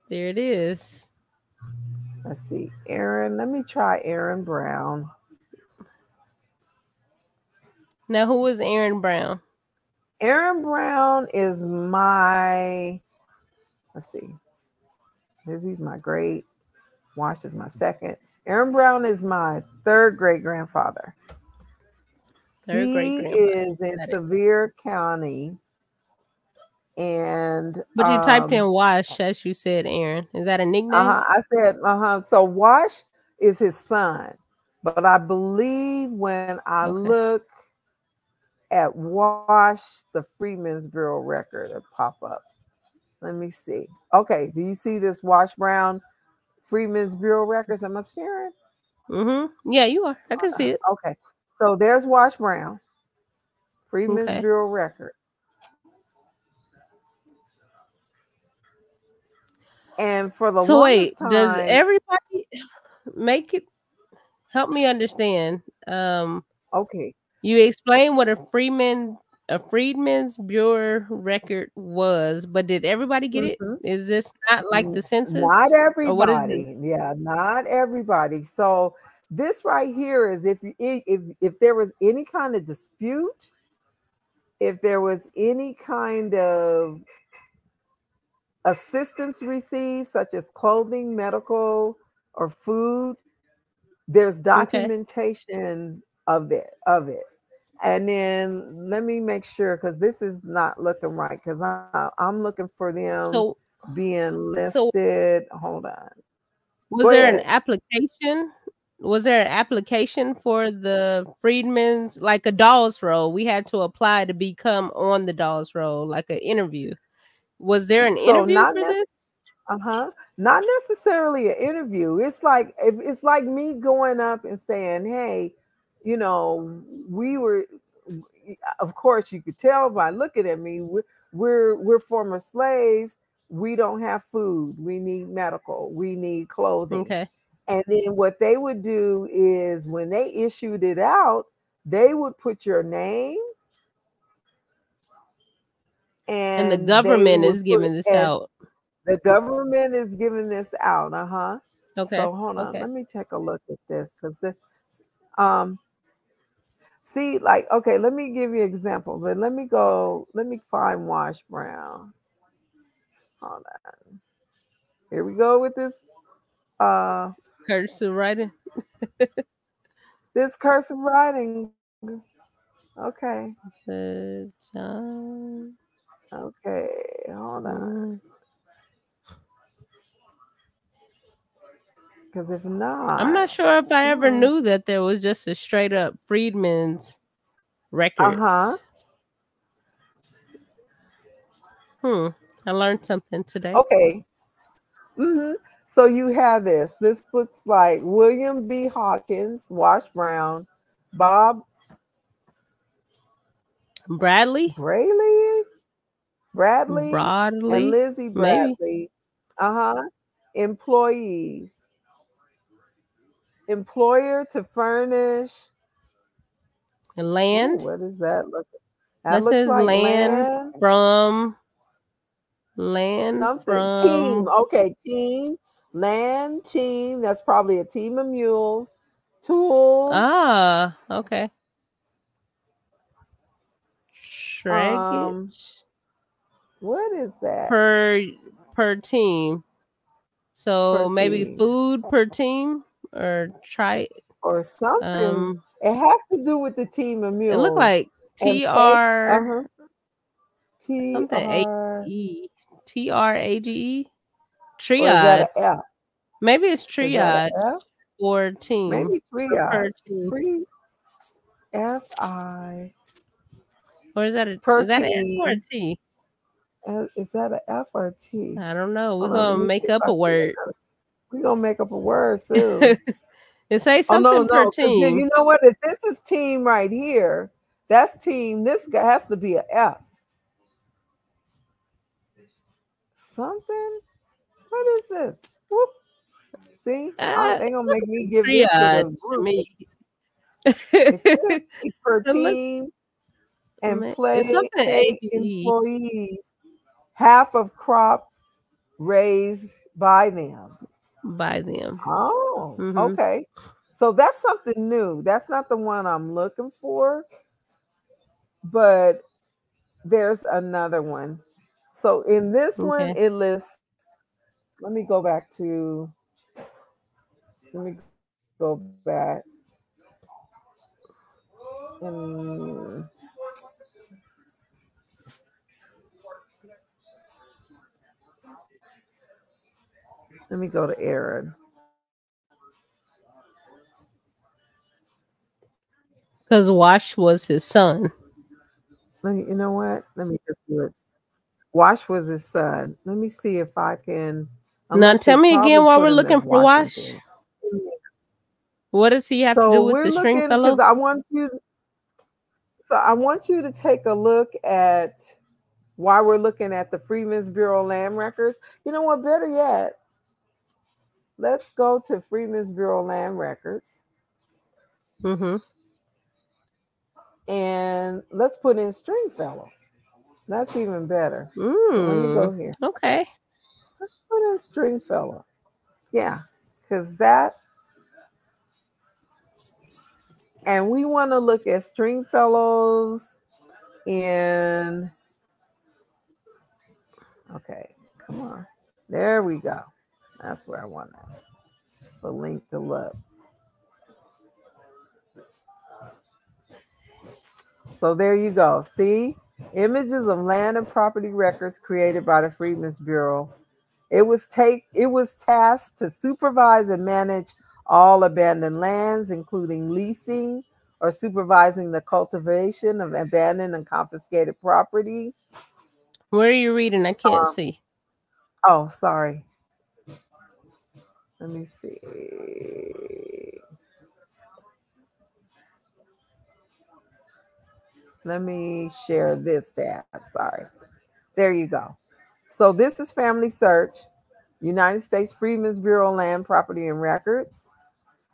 there it is. Let's see, Aaron. Let me try Aaron Brown. Now, who is Aaron Brown? Aaron Brown is my, let's see, he's my great. Wash is my second. Aaron Brown is my third great grandfather. Third great He grandfather. is in Got it. Sevier County, and But you typed in Wash as you said, Aaron. Is that a nickname? I said So Wash is his son, but I believe when I Okay. look at Wash, the Freedmen's Bureau record will pop up. Let me see. Okay, do you see this Wash Brown Freedmen's Bureau records? Am I sharing? Mm-hmm. Yeah, you are. I can see it. Okay, so there's Wash Brown Freedmen's Okay. Bureau record. And for the So wait, longest does time, everybody make it help me understand? okay, You explain what a Freeman a Freedmen's Bureau record was, but did everybody get it? Mhm. Is this not like the Not census? Or what is it? everybody. Yeah, not everybody. So this right here is if there was any kind of dispute, if there was any kind of assistance received, such as clothing, medical, or food, there's Okay. documentation of it. And then let me make sure because this is not looking right because I'm looking for them So being so listed. Hold on. was Go there an ahead. application? Was there an application for the Freedmen's, like a Dawes Roll? We had to apply to become on the Dawes Roll, like an interview. Was there an So interview not for this? uh-huh. Not necessarily an interview. It's like if it's like me going up and saying, "Hey, we were." Of course, you could tell by looking at me. We're former slaves. We don't have food. We need medical. We need clothing. Okay. And then what they would do is when they issued it out, they would put your name And the and they government would is put giving this and out. the government is giving this out. Uh-huh. Okay. So hold on, Okay. let me take a look at this because um see, like, okay, let me give you an example, but let me find Wash Brown. Hold on. Here we go with uh Cursive writing. this cursive writing. Okay. John. Okay. Hold on. Because if I'm not not, sure if I ever hmm, knew that there was just a straight up Freedmen's uh-huh. records. I learned something today. Okay. Hmm. So you have this. This looks like William B. Hawkins, Wash Brown, Bob Bradley? Brayley, Bradley, and Broadly? Lizzie Maybe. Bradley. Uh-huh. Employees. Employer to furnish. Ooh, Land? what is that? That That looks says like land. from Something. Team. Okay, team. Land team. That's probably a team of mules. Tools. okay. Um, Shreggage what is that per team. per So maybe team? food per team or try Or something. um It has to do with the team of it looked mules. like And pay TR T something R TRAGE or is that triage. a F? Maybe it's Is that a triage F? or team Maybe or triage. per team. Free FI Or is that per an F or a team. T? Is that a F or a T? I don't know. We're Hold on, let gonna me see make if up I a see word. another. We're gonna make up a word soon. It says Oh no, something per no, because team. you know what? If this is team right here, that's team. This guy has to be a F. Something. What is this? Whoop. See, they gonna make me give this to Triage the to group. me. It could be per It look, team and it's play something pay ABE employees half of crop raised by them. by them. Oh, Mm-hmm. okay. So that's something new. That's not the one I'm looking for, but there's another one. So in this one, Okay. it lists. Let me go back to. Let me go back. And let me go to Aaron. Because Wash was his son. You know what? Let me just do it. Wash was his son. Let me see if I can, Now unless tell they me again probably while put we're him as looking for Wash. Washington. What does he have to So do with we're the looking because I Stringfellows? want you. So I want you to take a look at why we're looking at the Freedmen's Bureau land records. You know what? Better yet, let's go to Freedmen's Bureau land records. Mm-hmm. And let's put in Stringfellow. That's even better. So let me go here. Okay. Let's put in Stringfellow. Yeah, because that, and we want to look at Stringfellows in, okay, come on. There we go. That's where I want the link to look. So there you go. See, images of land and property records created by the Freedmen's Bureau. It was tasked to supervise and manage all abandoned lands, including leasing or supervising the cultivation of abandoned and confiscated property. Where are you reading? I can't see. Oh, sorry. Let me see. Let me share this tab. Sorry. There you go. So this is Family Search, United States Freedmen's Bureau Land, Property, and Records.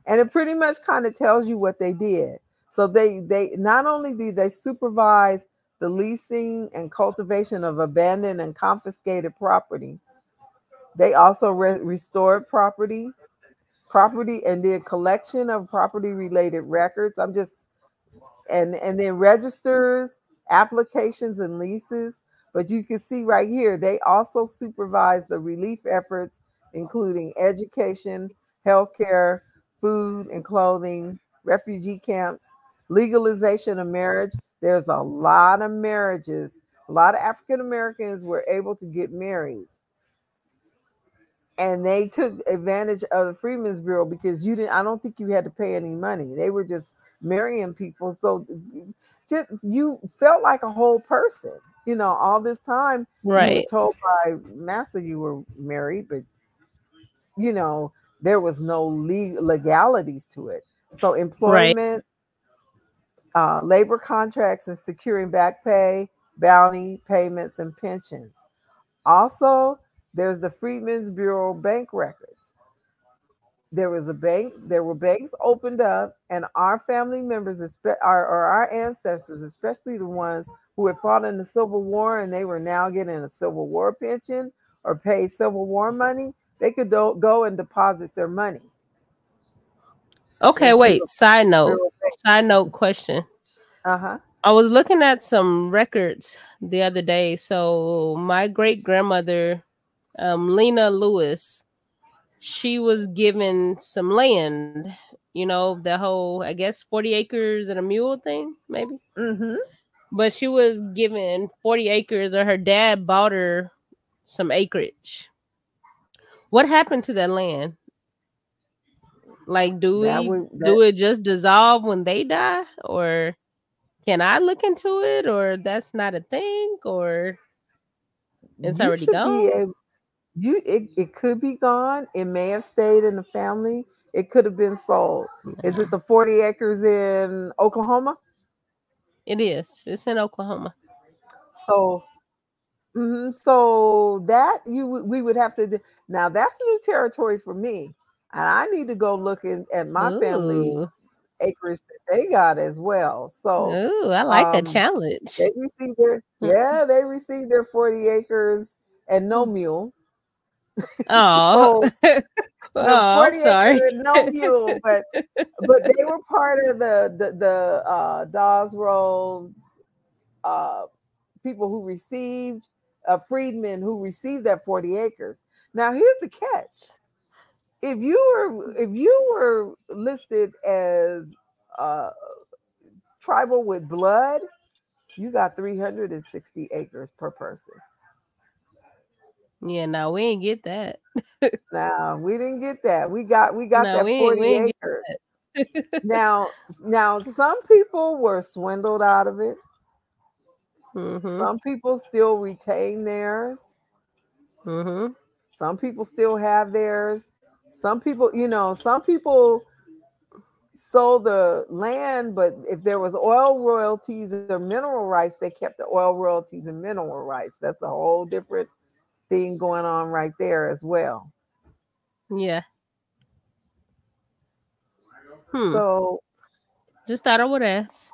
And it pretty much kind of tells you what they did. So they not only did they supervise the leasing and cultivation of abandoned and confiscated property, they also restored property and did collection of property related records. And then registers, applications, and leases. But you can see right here, they also supervise the relief efforts, including education, healthcare, food and clothing, refugee camps, legalization of marriage. There's a lot of marriages. A lot of African Americans were able to get married. And they took advantage of the Freedmen's Bureau because I don't think you had to pay any money. They were just marrying people. So you felt like a whole person. All this time you were told by master you were married, but there was no legalities to it. So employment, labor contracts, and securing back pay, bounty payments, and pensions. Also, there's the Freedmen's Bureau bank records. There was a bank, there were banks opened up, and our family members, or our ancestors, especially the ones who had fought in the Civil War and they were now getting a Civil War pension or paid Civil War money, they could go and deposit their money. Okay, wait. Side note question. Uh-huh. I was looking at some records the other day. So my great grandmother, Lena Lewis, she was given some land, the whole, I guess, 40 acres and a mule thing, maybe. Mm-hmm. But she was given 40 acres, or her dad bought her some acreage. What happened to that land? Like, do it just dissolve when they die, or can I look into it, or that's not a thing, or it's already gone? It could be gone. It may have stayed in the family. It could have been sold. Is it the 40 acres in Oklahoma? It is. It's in Oklahoma. So, so that we would have to do. Now that's new territory for me, and I need to go look at my family's acres that they got as well. So, I like a challenge. They received they received their 40 acres and no mule. Oh, I'm sorry. No mule, but they were part of the Dawes Road people who received freedmen who received that 40 acres. Now here's the catch: if you were listed as tribal with blood, you got 360 acres per person. Yeah, no, we ain't get that. No, we didn't get that. We got that 40 acres. Now, some people were swindled out of it. Mm-hmm. Some people still retain theirs. Mm-hmm. Some people still have theirs. Some people, some people sold the land, but if there was oil royalties or mineral rights, they kept the oil royalties and mineral rights. That's a whole different thing going on right there as well. Yeah. So just thought I would ask.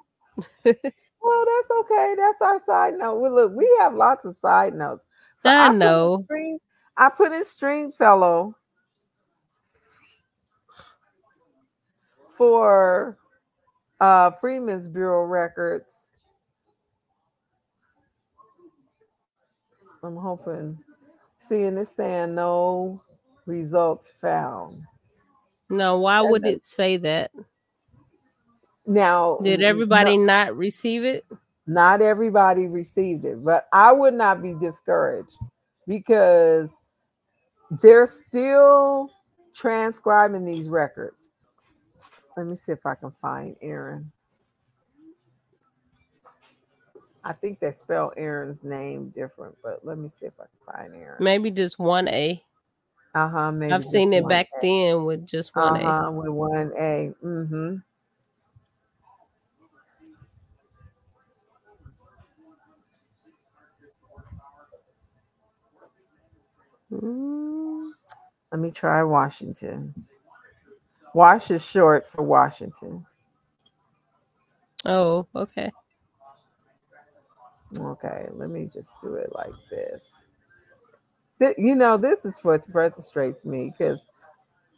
Well, that's okay. That's our side note. Well, look, we have lots of side notes. So I know. I put in Stringfellow for Freeman's Bureau records. I'm hoping. Seeing this saying no results found. No, why would it say that? Now, Did everybody not receive it? not everybody received it, but I would not be discouraged because they're still transcribing these records. Let me see if I can find Aaron. I think they spell Aaron's name different, but let me see if I can find Aaron. Maybe just 1A. Maybe I've seen it back 1A. then with just 1A. With 1A. Mm-hmm. Let me try Washington. Wash is short for Washington. Oh, okay. Okay, let me just do it like this. This is what frustrates me because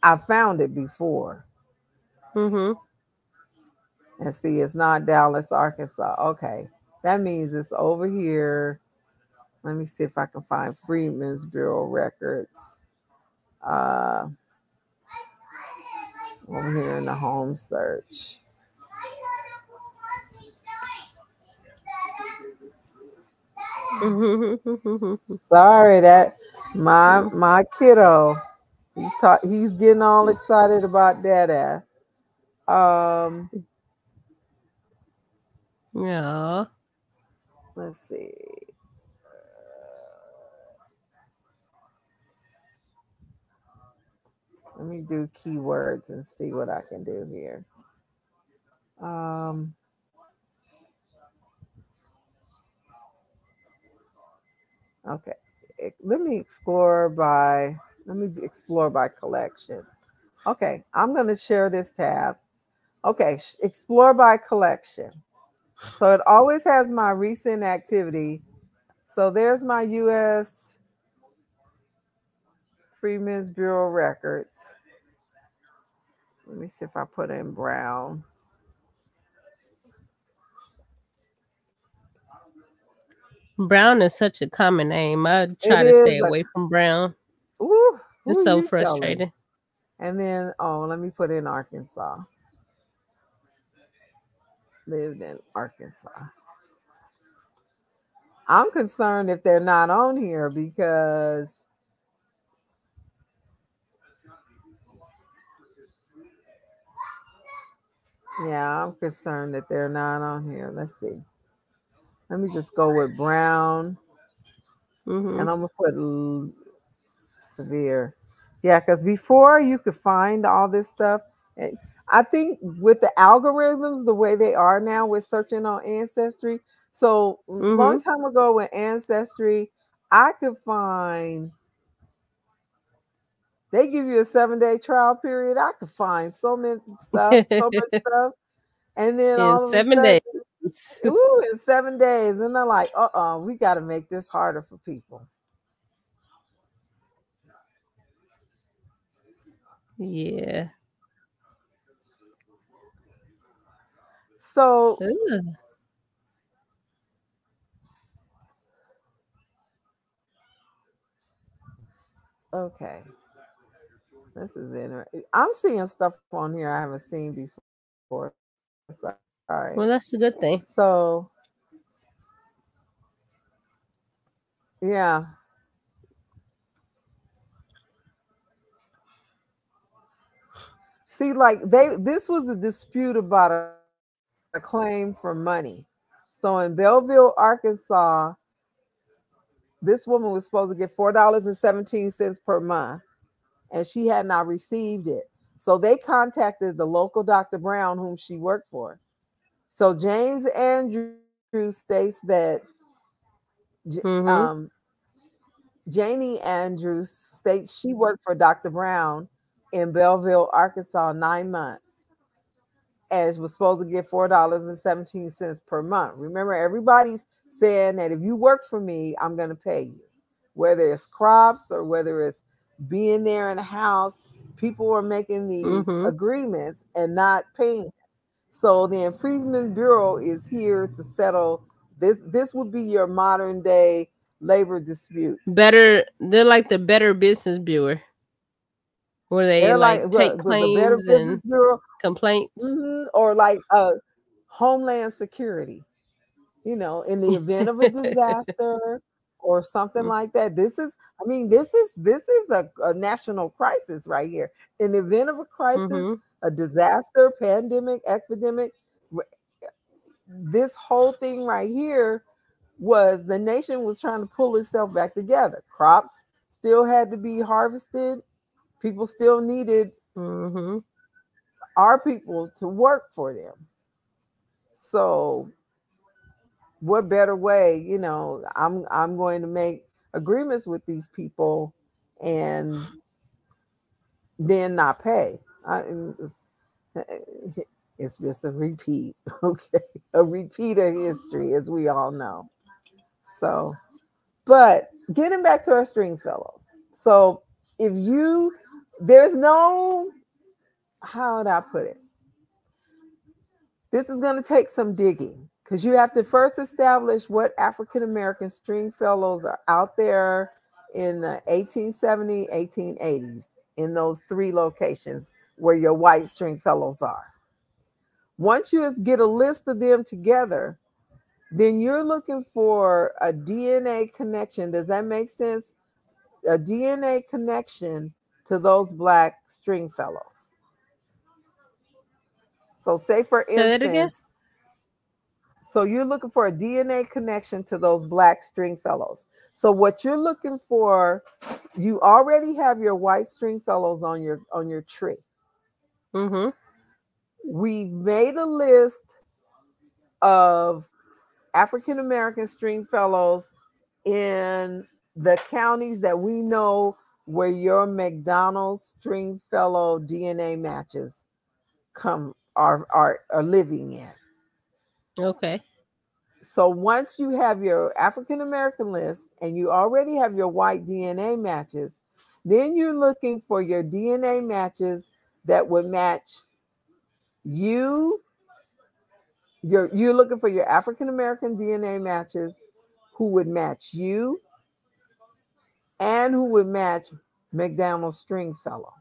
I found it before. Mm-hmm. And see, it's not Dallas, Arkansas. Okay, that means it's over here. Let me see if I can find Freedmen's Bureau records. Over here in the home search. Sorry, that my kiddo. He's getting all excited about Dada. Yeah. Let's see. Let me do keywords and see what I can do here. Okay. Let me explore by collection. Okay, I'm going to share this tab. Okay, explore by collection. So it always has my recent activity. So there's my U.S. Freedmen's Bureau records. Let me see if I put in Brown. Brown is such a common name. I try to stay away from Brown. Ooh, it's so frustrating. And then, let me put in Arkansas. Lived in Arkansas. I'm concerned if they're not on here because I'm concerned that they're not on here. Let's see. Let me just go with Brown. Mm-hmm. And I'm going to put severe. Yeah, because before you could find all this stuff. I think with the algorithms, the way they are now, we're searching on Ancestry. So long time ago with Ancestry, I could find, they give you a 7-day trial period. I could find so much stuff. And then all of 7 days. In 7 days. And they're like, we got to make this harder for people. Yeah. So okay. This is interesting. I'm seeing stuff on here I haven't seen before. Sorry. Well, that's a good thing. So yeah. See, like this was a dispute about a claim for money. So in Belleville, Arkansas, this woman was supposed to get $4.17 per month, and she had not received it. So they contacted the local Dr. Brown, whom she worked for. So James Andrews states that Janie Andrews states she worked for Dr. Brown in Belleville, Arkansas, 9 months. and was supposed to get $4.17 per month. Remember, everybody's saying that if you work for me, I'm going to pay you, whether it's crops or whether it's being there in the house. People were making these agreements and not paying. So the Enfriesement Bureau is here to settle this. This would be your modern day labor dispute. They're like the Better Business Bureau, where they like take with the Better claims Business and Bureau, complaints. or like Homeland Security. In the event of a disaster or something like that. This is a national crisis right here. In the event of a crisis, a disaster, pandemic, epidemic, this whole thing right here was the nation was trying to pull itself back together. Crops still had to be harvested. People still needed our people to work for them. So what better way, I'm going to make agreements with these people and then not pay. It's just a repeat, okay? A repeat of history, as we all know. So, but getting back to our Stringfellows. So there's no, how would I put it? This is going to take some digging, because you have to first establish what African American Stringfellows are out there in the 1870s, 1880s, in those three locations where your white Stringfellows are. Once you get a list of them together, then you're looking for a DNA connection. Does that make sense? A DNA connection to those black Stringfellows. So say, for instance, so you're looking for a DNA connection to those black Stringfellows. So what you're looking for, you already have your white Stringfellows on your tree. We've made a list of African American Stringfellows in the counties that we know where your McDonald Stringfellow DNA matches are living in. Okay. So once you have your African American list and you already have your white DNA matches, then you're looking for your DNA matches that would match you. You're looking for your African American DNA matches who would match you and who would match McDonald Stringfellow.